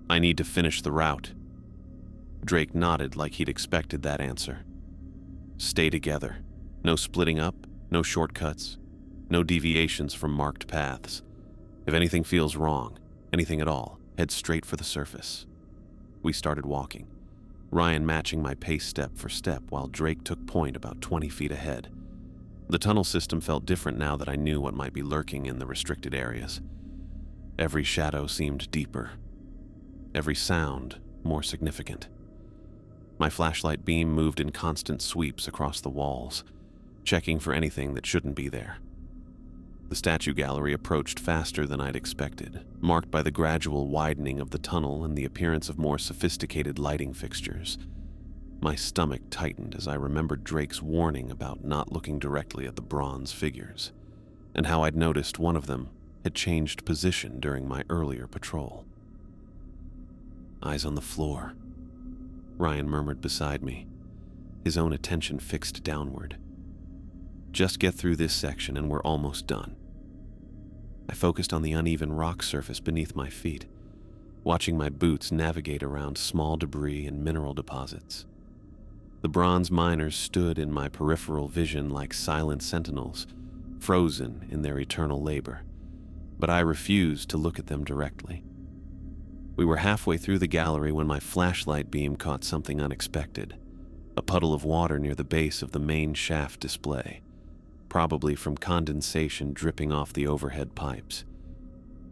"I need to finish the route." Drake nodded like he'd expected that answer. "Stay together. No splitting up, no shortcuts, no deviations from marked paths. If anything feels wrong, anything at all, head straight for the surface." We started walking, Ryan matching my pace step for step while Drake took point about 20 feet ahead. The tunnel system felt different now that I knew what might be lurking in the restricted areas. Every shadow seemed deeper, every sound more significant. My flashlight beam moved in constant sweeps across the walls, checking for anything that shouldn't be there. The statue gallery approached faster than I'd expected, marked by the gradual widening of the tunnel and the appearance of more sophisticated lighting fixtures. My stomach tightened as I remembered Drake's warning about not looking directly at the bronze figures, and how I'd noticed one of them had changed position during my earlier patrol. "Eyes on the floor," Ryan murmured beside me, his own attention fixed downward. "Just get through this section and we're almost done." I focused on the uneven rock surface beneath my feet, watching my boots navigate around small debris and mineral deposits. The bronze miners stood in my peripheral vision like silent sentinels, frozen in their eternal labor, but I refused to look at them directly. We were halfway through the gallery when my flashlight beam caught something unexpected, a puddle of water near the base of the main shaft display, probably from condensation dripping off the overhead pipes.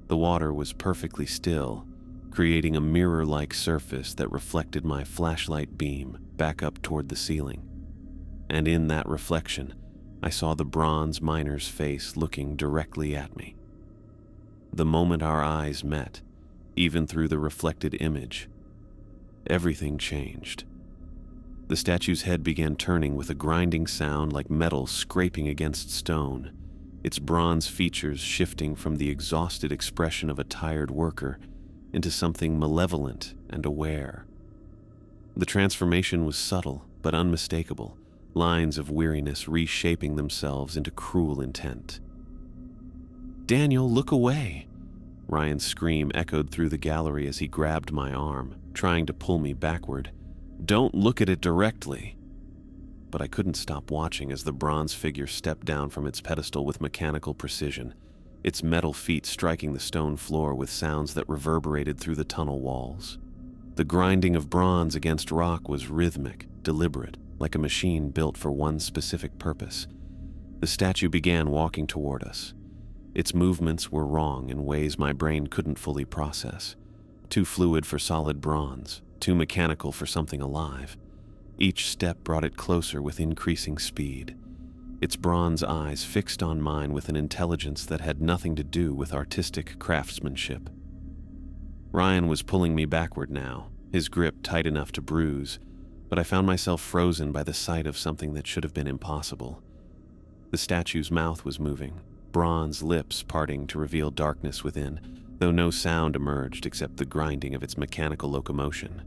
The water was perfectly still, creating a mirror-like surface that reflected my flashlight beam back up toward the ceiling. And in that reflection, I saw the bronze miner's face looking directly at me. The moment our eyes met, even through the reflected image, everything changed. The statue's head began turning with a grinding sound like metal scraping against stone, its bronze features shifting from the exhausted expression of a tired worker into something malevolent and aware. The transformation was subtle but unmistakable, lines of weariness reshaping themselves into cruel intent. "Daniel, look away!" Ryan's scream echoed through the gallery as he grabbed my arm, trying to pull me backward. "Don't look at it directly." But I couldn't stop watching as the bronze figure stepped down from its pedestal with mechanical precision, its metal feet striking the stone floor with sounds that reverberated through the tunnel walls. The grinding of bronze against rock was rhythmic, deliberate, like a machine built for one specific purpose. The statue began walking toward us. Its movements were wrong in ways my brain couldn't fully process. Too fluid for solid bronze, too mechanical for something alive. Each step brought it closer with increasing speed, its bronze eyes fixed on mine with an intelligence that had nothing to do with artistic craftsmanship. Ryan was pulling me backward now, his grip tight enough to bruise, but I found myself frozen by the sight of something that should have been impossible. The statue's mouth was moving, bronze lips parting to reveal darkness within, though no sound emerged except the grinding of its mechanical locomotion.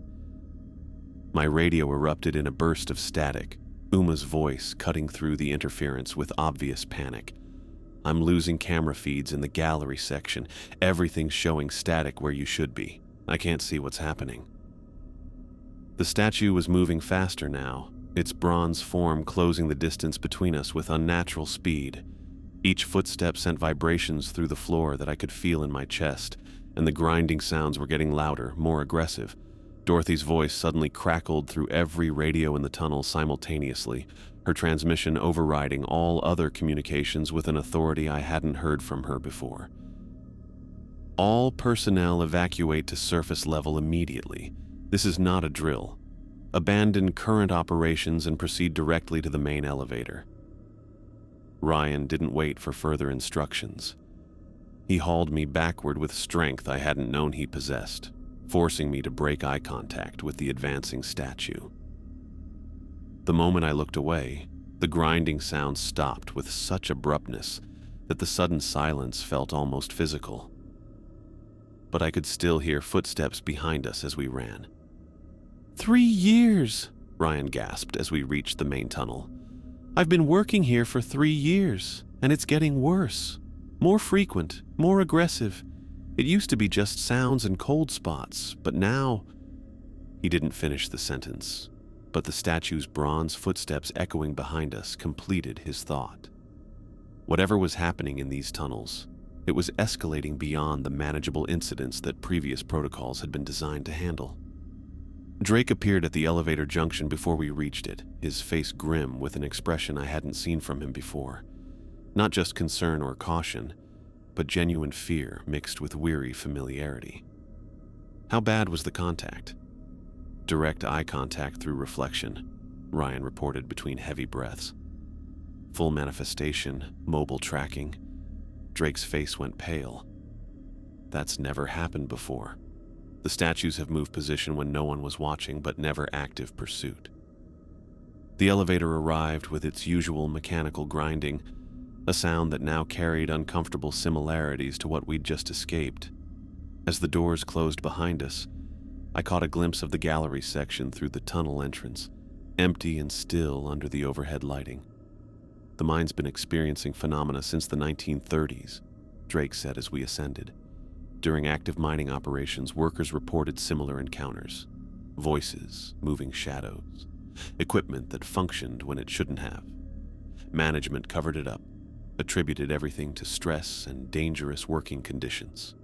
My radio erupted in a burst of static, Uma's voice cutting through the interference with obvious panic. "I'm losing camera feeds in the gallery section. Everything's showing static where you should be. I can't see what's happening." The statue was moving faster now, its bronze form closing the distance between us with unnatural speed. Each footstep sent vibrations through the floor that I could feel in my chest, and the grinding sounds were getting louder, more aggressive. Dorothy's voice suddenly crackled through every radio in the tunnel simultaneously, her transmission overriding all other communications with an authority I hadn't heard from her before. "All personnel evacuate to surface level immediately. This is not a drill. Abandon current operations and proceed directly to the main elevator." Ryan didn't wait for further instructions. He hauled me backward with strength I hadn't known he possessed, forcing me to break eye contact with the advancing statue. The moment I looked away, the grinding sound stopped with such abruptness that the sudden silence felt almost physical. But I could still hear footsteps behind us as we ran. 3 years, Ryan gasped as we reached the main tunnel. "I've been working here for 3 years, and it's getting worse. More frequent, more aggressive. It used to be just sounds and cold spots, but now—" He didn't finish the sentence, but the statue's bronze footsteps echoing behind us completed his thought. Whatever was happening in these tunnels, it was escalating beyond the manageable incidents that previous protocols had been designed to handle. Drake appeared at the elevator junction before we reached it, his face grim with an expression I hadn't seen from him before. Not just concern or caution, but genuine fear mixed with weary familiarity. "How bad was the contact?" "Direct eye contact through reflection," Ryan reported between heavy breaths. "Full manifestation, mobile tracking." Drake's face went pale. "That's never happened before. The statues have moved position when no one was watching, but never active pursuit." The elevator arrived with its usual mechanical grinding, a sound that now carried uncomfortable similarities to what we'd just escaped. As the doors closed behind us, I caught a glimpse of the gallery section through the tunnel entrance, empty and still under the overhead lighting. "The mine's been experiencing phenomena since the 1930s, Drake said as we ascended. During active mining operations, workers reported similar encounters. Voices, moving shadows, equipment that functioned when it shouldn't have. Management covered it up, attributed everything to stress and dangerous working conditions."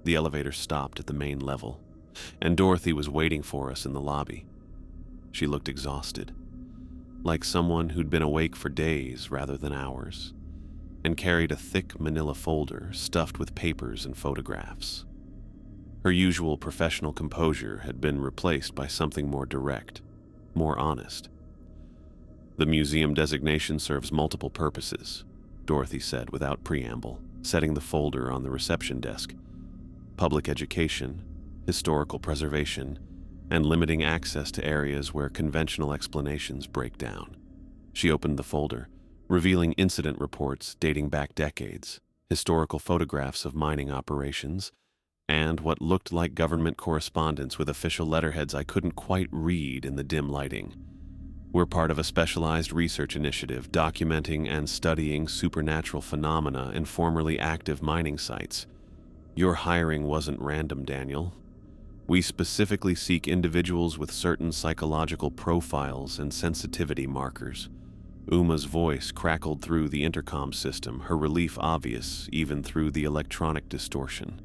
The elevator stopped at the main level, and Dorothy was waiting for us in the lobby. She looked exhausted, like someone who'd been awake for days rather than hours, and carried a thick manila folder stuffed with papers and photographs. Her usual professional composure had been replaced by something more direct, more honest. The museum designation serves multiple purposes, Dorothy said without preamble, setting the folder on the reception desk. Public education, historical preservation, and limiting access to areas where conventional explanations break down. She opened the folder, revealing incident reports dating back decades, historical photographs of mining operations, and what looked like government correspondence with official letterheads I couldn't quite read in the dim lighting. We're part of a specialized research initiative documenting and studying supernatural phenomena in formerly active mining sites. Your hiring wasn't random, Daniel. We specifically seek individuals with certain psychological profiles and sensitivity markers. Uma's voice crackled through the intercom system, her relief obvious even through the electronic distortion.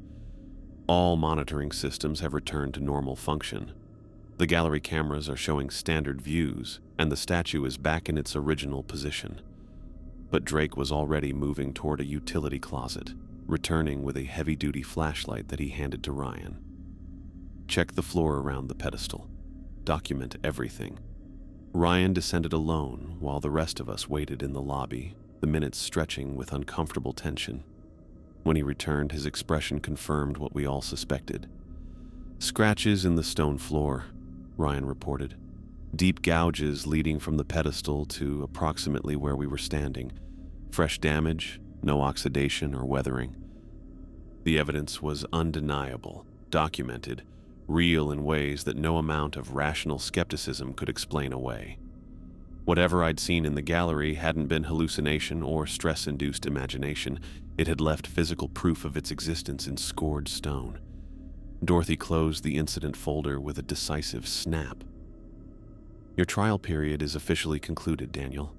All monitoring systems have returned to normal function. The gallery cameras are showing standard views, and the statue is back in its original position. But Drake was already moving toward a utility closet, returning with a heavy-duty flashlight that he handed to Ryan. Check the floor around the pedestal. Document everything. Ryan descended alone while the rest of us waited in the lobby, the minutes stretching with uncomfortable tension. When he returned, his expression confirmed what we all suspected. Scratches in the stone floor, Ryan reported. Deep gouges leading from the pedestal to approximately where we were standing. Fresh damage, no oxidation or weathering. The evidence was undeniable, documented, real in ways that no amount of rational skepticism could explain away. Whatever I'd seen in the gallery hadn't been hallucination or stress-induced imagination. It had left physical proof of its existence in scored stone. Dorothy closed the incident folder with a decisive snap. Your trial period is officially concluded, Daniel.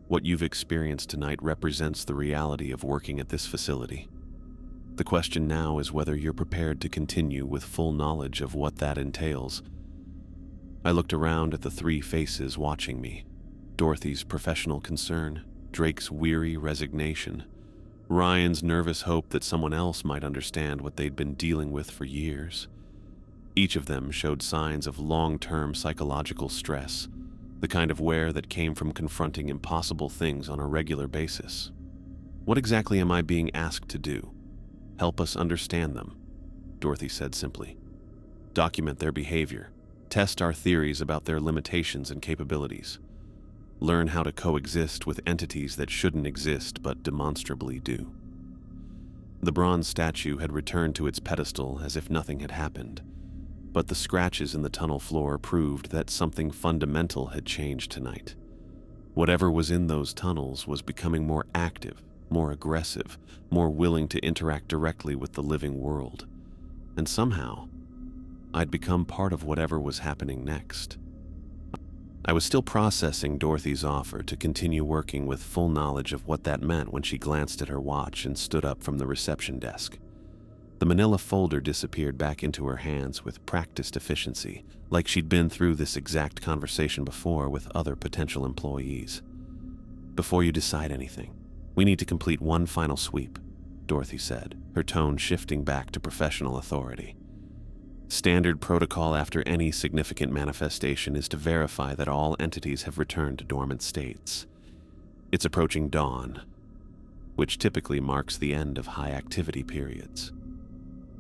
What you've experienced tonight represents the reality of working at this facility. The question now is whether you're prepared to continue with full knowledge of what that entails. I looked around at the three faces watching me. Dorothy's professional concern, Drake's weary resignation, Ryan's nervous hope that someone else might understand what they'd been dealing with for years. Each of them showed signs of long-term psychological stress, the kind of wear that came from confronting impossible things on a regular basis. What exactly am I being asked to do? Help us understand them, Dorothy said simply. Document their behavior. Test our theories about their limitations and capabilities. Learn how to coexist with entities that shouldn't exist but demonstrably do. The bronze statue had returned to its pedestal as if nothing had happened, but the scratches in the tunnel floor proved that something fundamental had changed tonight. Whatever was in those tunnels was becoming more active, more aggressive, more willing to interact directly with the living world. And somehow, I'd become part of whatever was happening next. I was still processing Dorothy's offer to continue working with full knowledge of what that meant when she glanced at her watch and stood up from the reception desk. The manila folder disappeared back into her hands with practiced efficiency, like she'd been through this exact conversation before with other potential employees. Before you decide anything, we need to complete one final sweep, Dorothy said, her tone shifting back to professional authority. Standard protocol after any significant manifestation is to verify that all entities have returned to dormant states. It's approaching dawn, which typically marks the end of high-activity periods.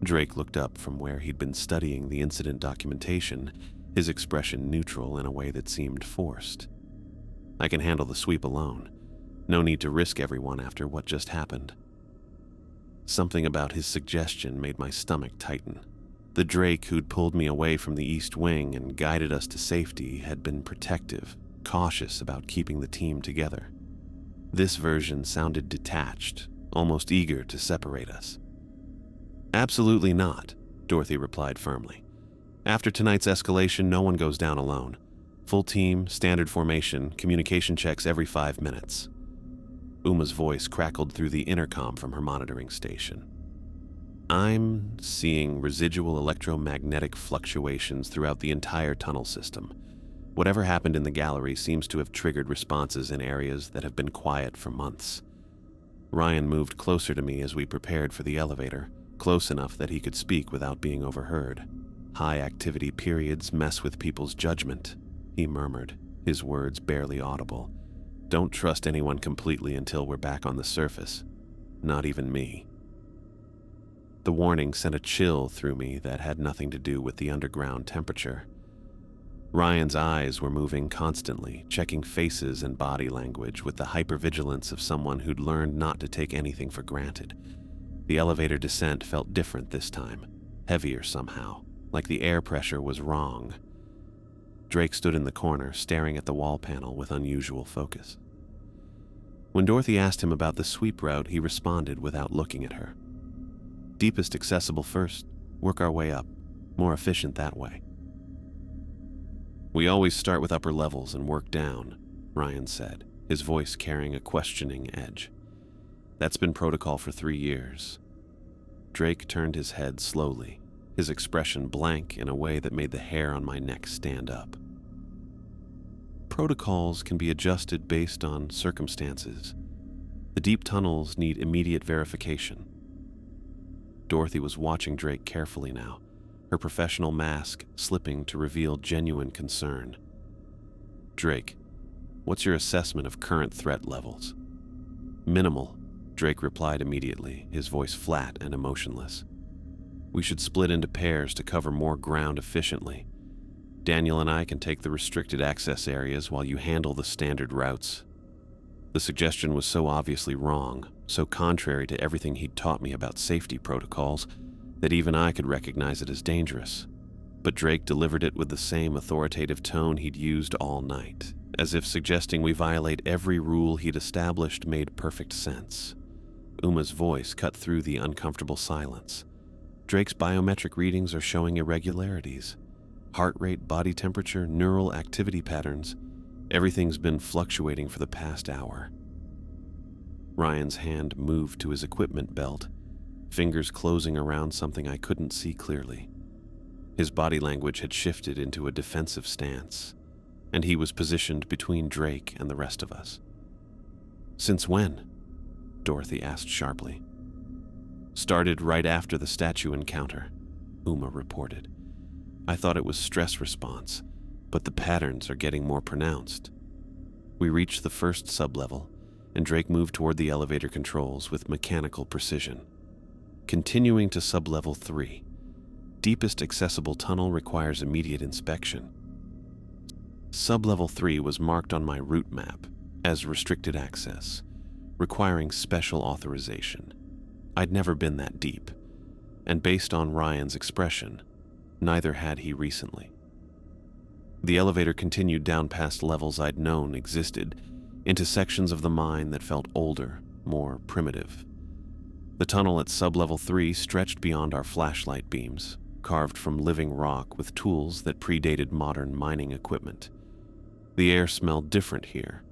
Drake looked up from where he'd been studying the incident documentation, his expression neutral in a way that seemed forced. I can handle the sweep alone. No need to risk everyone after what just happened. Something about his suggestion made my stomach tighten. The Drake who'd pulled me away from the East Wing and guided us to safety had been protective, cautious about keeping the team together. This version sounded detached, almost eager to separate us. Absolutely not, Dorothy replied firmly. After tonight's escalation, no one goes down alone. Full team, standard formation, communication checks every 5 minutes. Uma's voice crackled through the intercom from her monitoring station. I'm seeing residual electromagnetic fluctuations throughout the entire tunnel system. Whatever happened in the gallery seems to have triggered responses in areas that have been quiet for months. Ryan moved closer to me as we prepared for the elevator, close enough that he could speak without being overheard. High activity periods mess with people's judgment, he murmured. his words barely audible. "Don't trust anyone completely until we're back on the surface. Not even me." The warning sent a chill through me that had nothing to do with the underground temperature. Ryan's eyes were moving constantly, checking faces and body language with the hypervigilance of someone who'd learned not to take anything for granted. The elevator descent felt different this time, heavier somehow, like the air pressure was wrong. Drake stood in the corner, staring at the wall panel with unusual focus. When Dorothy asked him about the sweep route, he responded without looking at her. "Deepest accessible first, work our way up. More efficient that way." "We always start with upper levels and work down," Ryan said, his voice carrying a questioning edge. "That's been protocol for 3 years. Drake turned his head slowly, his expression blank in a way that made the hair on my neck stand up. "Protocols can be adjusted based on circumstances. The deep tunnels need immediate verification." Dorothy was watching Drake carefully now, her professional mask slipping to reveal genuine concern. "Drake, what's your assessment of current threat levels?" "Minimal," Drake replied immediately, his voice flat and emotionless. "We should split into pairs to cover more ground efficiently. Daniel and I can take the restricted access areas while you handle the standard routes." The suggestion was so obviously wrong, so contrary to everything he'd taught me about safety protocols, that even I could recognize it as dangerous. But Drake delivered it with the same authoritative tone he'd used all night, as if suggesting we violate every rule he'd established made perfect sense. Uma's voice cut through the uncomfortable silence. "Drake's biometric readings are showing irregularities. Heart rate, body temperature, neural activity patterns. Everything's been fluctuating for the past hour." Ryan's hand moved to his equipment belt, fingers closing around something I couldn't see clearly. His body language had shifted into a defensive stance, and he was positioned between Drake and the rest of us. "Since when?" Dorothy asked sharply. "Started right after the statue encounter," Uma reported. "I thought it was stress response, but the patterns are getting more pronounced." We reached the first sublevel, and Drake moved toward the elevator controls with mechanical precision. Continuing to sublevel 3, deepest accessible tunnel requires immediate inspection. Sublevel 3 was marked on my route map as restricted access, requiring special authorization. I'd never been that deep, and based on Ryan's expression, neither had he recently. The elevator continued down past levels I'd known existed, into sections of the mine that felt older, more primitive. The tunnel at sublevel 3 stretched beyond our flashlight beams, carved from living rock with tools that predated modern mining equipment. The air smelled different here,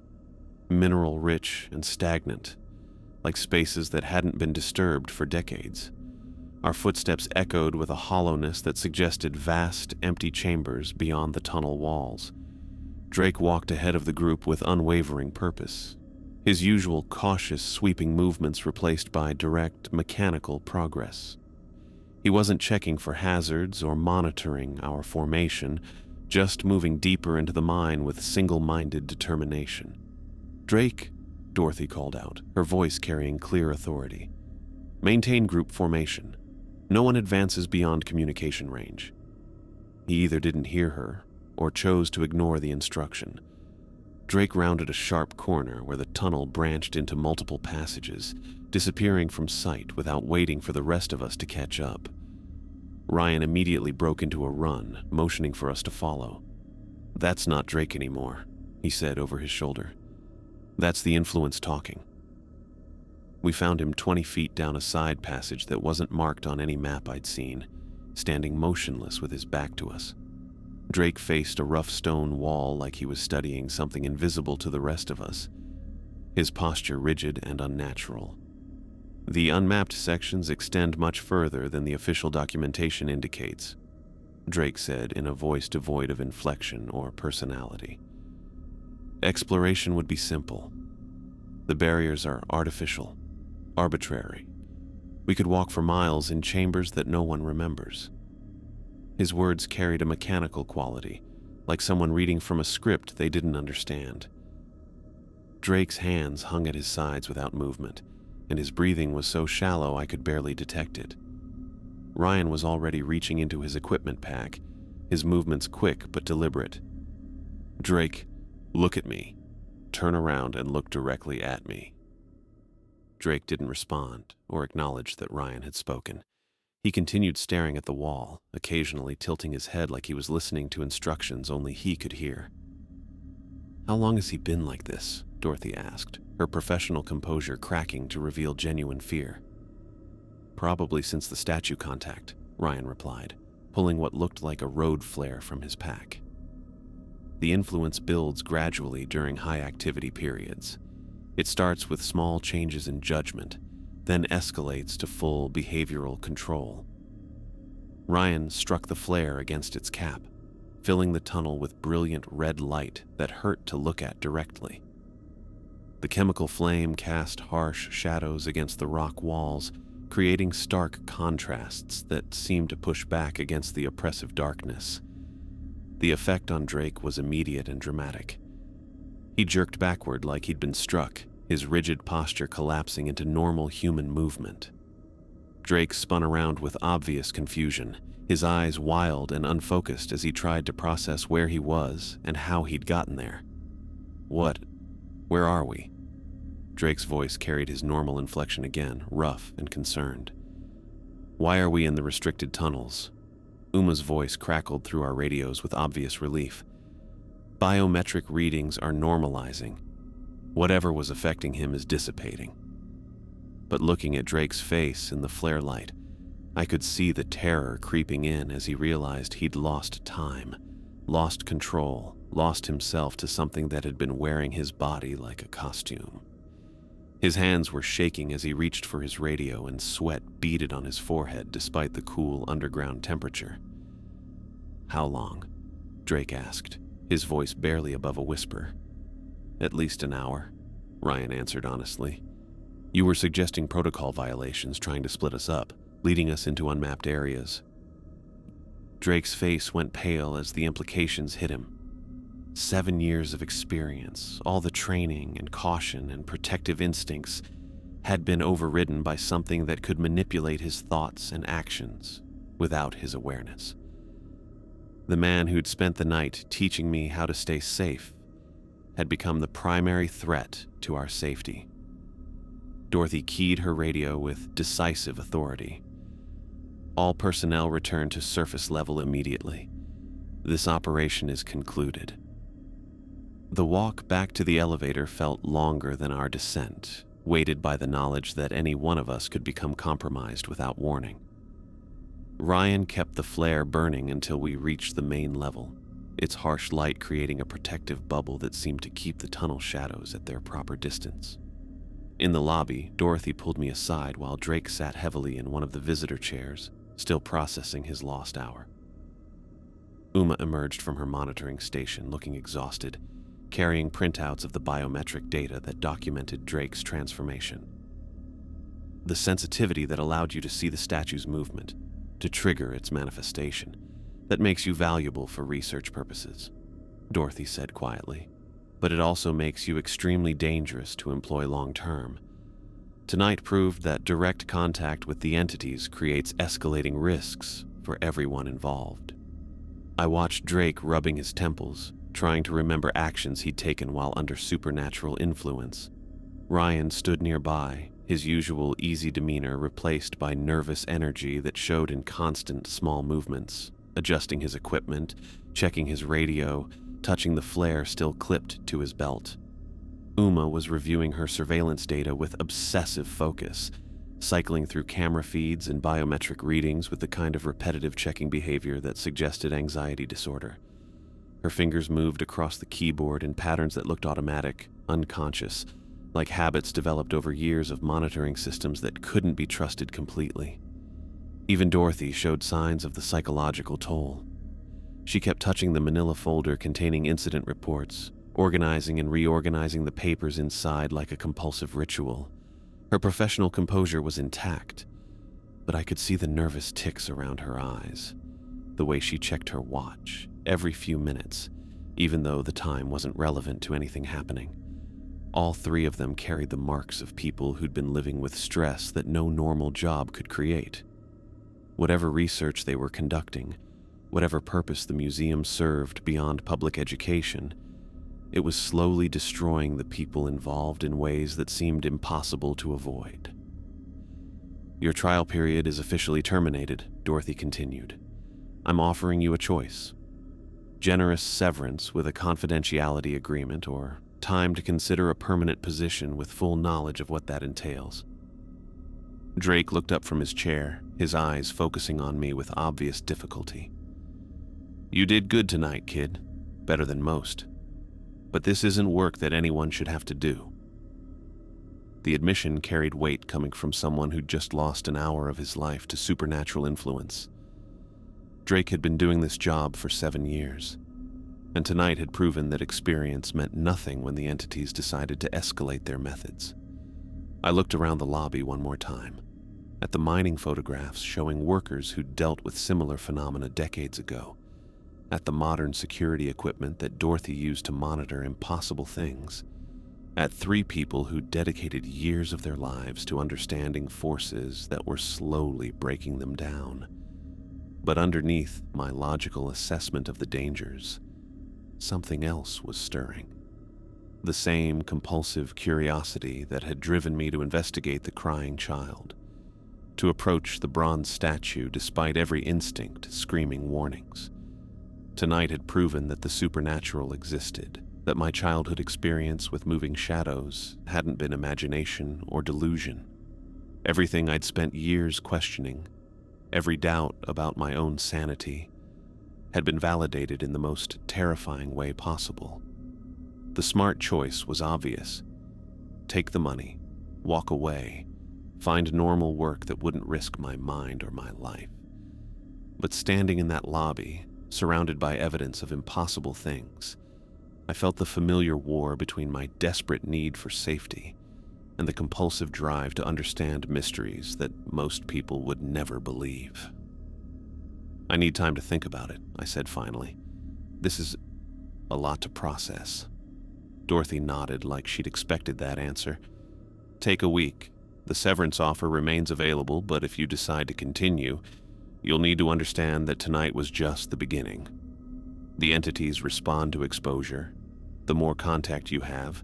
mineral-rich and stagnant, like spaces that hadn't been disturbed for decades. Our footsteps echoed with a hollowness that suggested vast, empty chambers beyond the tunnel walls. Drake walked ahead of the group with unwavering purpose, his usual cautious, sweeping movements replaced by direct, mechanical progress. He wasn't checking for hazards or monitoring our formation, just moving deeper into the mine with single-minded determination. "Drake," Dorothy called out, her voice carrying clear authority. "Maintain group formation. No one advances beyond communication range." He either didn't hear her or chose to ignore the instruction. Drake rounded a sharp corner where the tunnel branched into multiple passages, disappearing from sight without waiting for the rest of us to catch up. Ryan immediately broke into a run, motioning for us to follow. "That's not Drake anymore," he said over his shoulder. "That's the influence talking." We found him 20 feet down a side passage that wasn't marked on any map I'd seen, standing motionless with his back to us. Drake faced a rough stone wall like he was studying something invisible to the rest of us, his posture rigid and unnatural. The unmapped sections extend much further than the official documentation indicates, Drake said in a voice devoid of inflection or personality. Exploration would be simple. The barriers are artificial, arbitrary. We could walk for miles in chambers that no one remembers. His words carried a mechanical quality, like someone reading from a script they didn't understand. Drake's hands hung at his sides without movement, and his breathing was so shallow I could barely detect it. Ryan was already reaching into his equipment pack, his movements quick but deliberate. "Drake, look at me. Turn around and look directly at me." Drake didn't respond or acknowledge that Ryan had spoken. He continued staring at the wall, occasionally tilting his head like he was listening to instructions only he could hear. "How long has he been like this?" Dorothy asked, her professional composure cracking to reveal genuine fear. "Probably since the statue contact," Ryan replied, pulling what looked like a road flare from his pack. The influence builds gradually during high-activity periods. It starts with small changes in judgment, then escalates to full behavioral control. Ryan struck the flare against its cap, filling the tunnel with brilliant red light that hurt to look at directly. The chemical flame cast harsh shadows against the rock walls, creating stark contrasts that seemed to push back against the oppressive darkness. The effect on Drake was immediate and dramatic. He jerked backward like he'd been struck, his rigid posture collapsing into normal human movement. Drake spun around with obvious confusion, his eyes wild and unfocused as he tried to process where he was and how he'd gotten there. "What? Where are we?" Drake's voice carried his normal inflection again, rough and concerned. "Why are we in the restricted tunnels?" Uma's voice crackled through our radios with obvious relief. "Biometric readings are normalizing. Whatever was affecting him is dissipating." But looking at Drake's face in the flare light, I could see the terror creeping in as he realized he'd lost time, lost control, lost himself to something that had been wearing his body like a costume. His hands were shaking as he reached for his radio, and sweat beaded on his forehead despite the cool underground temperature. "How long?" Drake asked, his voice barely above a whisper. "At least an hour," Ryan answered honestly. "You were suggesting protocol violations, trying to split us up, leading us into unmapped areas." Drake's face went pale as the implications hit him. 7 years of experience, all the training and caution and protective instincts had been overridden by something that could manipulate his thoughts and actions without his awareness. The man who'd spent the night teaching me how to stay safe had become the primary threat to our safety. Dorothy keyed her radio with decisive authority. "All personnel return to surface level immediately. This operation is concluded." The walk back to the elevator felt longer than our descent, weighted by the knowledge that any one of us could become compromised without warning. Ryan kept the flare burning until we reached the main level, its harsh light creating a protective bubble that seemed to keep the tunnel shadows at their proper distance. In the lobby, Dorothy pulled me aside while Drake sat heavily in one of the visitor chairs, still processing his lost hour. Uma emerged from her monitoring station looking exhausted, carrying printouts of the biometric data that documented Drake's transformation. The sensitivity that allowed you to see the statue's movement, to trigger its manifestation, that makes you valuable for research purposes, Dorothy said quietly. But it also makes you extremely dangerous to employ long-term. Tonight proved that direct contact with the entities creates escalating risks for everyone involved. I watched Drake rubbing his temples, trying to remember actions he'd taken while under supernatural influence. Ryan stood nearby, his usual easy demeanor replaced by nervous energy that showed in constant small movements, adjusting his equipment, checking his radio, touching the flare still clipped to his belt. Uma was reviewing her surveillance data with obsessive focus, cycling through camera feeds and biometric readings with the kind of repetitive checking behavior that suggested anxiety disorder. Her fingers moved across the keyboard in patterns that looked automatic, unconscious, like habits developed over years of monitoring systems that couldn't be trusted completely. Even Dorothy showed signs of the psychological toll. She kept touching the manila folder containing incident reports, organizing and reorganizing the papers inside like a compulsive ritual. Her professional composure was intact, but I could see the nervous ticks around her eyes, the way she checked her watch every few minutes, even though the time wasn't relevant to anything happening. All three of them carried the marks of people who'd been living with stress that no normal job could create. Whatever research they were conducting, whatever purpose the museum served beyond public education, it was slowly destroying the people involved in ways that seemed impossible to avoid. "Your trial period is officially terminated," Dorothy continued. "I'm offering you a choice. Generous severance with a confidentiality agreement, or time to consider a permanent position with full knowledge of what that entails." Drake looked up from his chair, his eyes focusing on me with obvious difficulty. "You did good tonight, kid. Better than most. But this isn't work that anyone should have to do." The admission carried weight coming from someone who'd just lost an hour of his life to supernatural influence. Drake had been doing this job for 7 years, and tonight had proven that experience meant nothing when the entities decided to escalate their methods. I looked around the lobby one more time, at the mining photographs showing workers who'd dealt with similar phenomena decades ago, at the modern security equipment that Dorothy used to monitor impossible things, at 3 people who dedicated years of their lives to understanding forces that were slowly breaking them down. But underneath my logical assessment of the dangers, something else was stirring. The same compulsive curiosity that had driven me to investigate the crying child, to approach the bronze statue despite every instinct screaming warnings. Tonight had proven that the supernatural existed, that my childhood experience with moving shadows hadn't been imagination or delusion. Everything I'd spent years questioning, every doubt about my own sanity, had been validated in the most terrifying way possible. The smart choice was obvious. Take the money, walk away, find normal work that wouldn't risk my mind or my life. But standing in that lobby, surrounded by evidence of impossible things, I felt the familiar war between my desperate need for safety and the compulsive drive to understand mysteries that most people would never believe. "I need time to think about it," I said finally. "This is a lot to process." Dorothy nodded like she'd expected that answer. "Take a week. The severance offer remains available, but if you decide to continue, you'll need to understand that tonight was just the beginning. The entities respond to exposure. The more contact you have,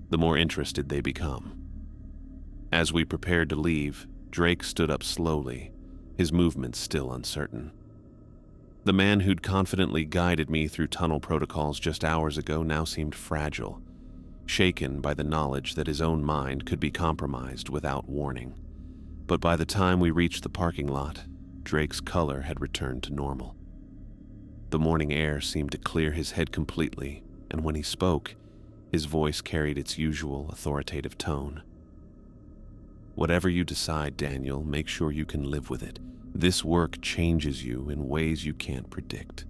the more interested they become." As we prepared to leave, Drake stood up slowly, his movements still uncertain. The man who'd confidently guided me through tunnel protocols just hours ago now seemed fragile, shaken by the knowledge that his own mind could be compromised without warning. But by the time we reached the parking lot, Drake's color had returned to normal. The morning air seemed to clear his head completely, and when he spoke, his voice carried its usual authoritative tone. "Whatever you decide, Daniel, make sure you can live with it. This work changes you in ways you can't predict."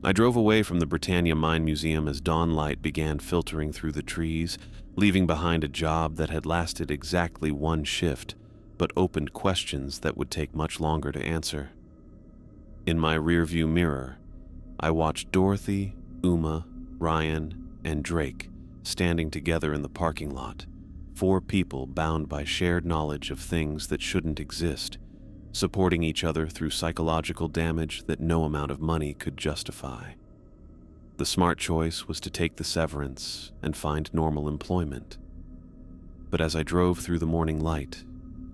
I drove away from the Britannia Mine Museum as dawn light began filtering through the trees, leaving behind a job that had lasted exactly 1 shift, but opened questions that would take much longer to answer. In my rearview mirror, I watched Dorothy, Uma, Ryan, and Drake standing together in the parking lot, 4 people bound by shared knowledge of things that shouldn't exist, supporting each other through psychological damage that no amount of money could justify. The smart choice was to take the severance and find normal employment. But as I drove through the morning light,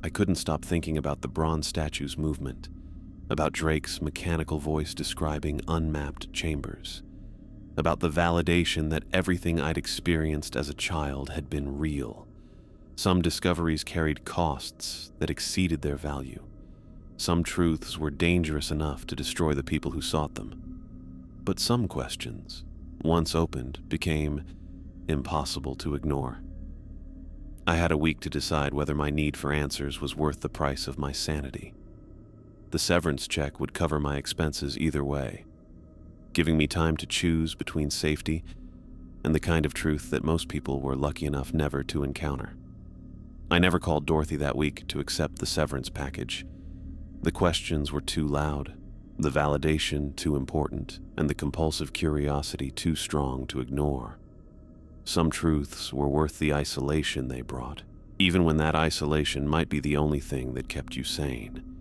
I couldn't stop thinking about the bronze statue's movement, about Drake's mechanical voice describing unmapped chambers, about the validation that everything I'd experienced as a child had been real. Some discoveries carried costs that exceeded their value. Some truths were dangerous enough to destroy the people who sought them. But some questions, once opened, became impossible to ignore. I had a week to decide whether my need for answers was worth the price of my sanity. The severance check would cover my expenses either way, giving me time to choose between safety and the kind of truth that most people were lucky enough never to encounter. I never called Dorothy that week to accept the severance package. The questions were too loud, The validation too important, and the compulsive curiosity too strong to ignore. Some truths were worth the isolation they brought, even when that isolation might be the only thing that kept you sane.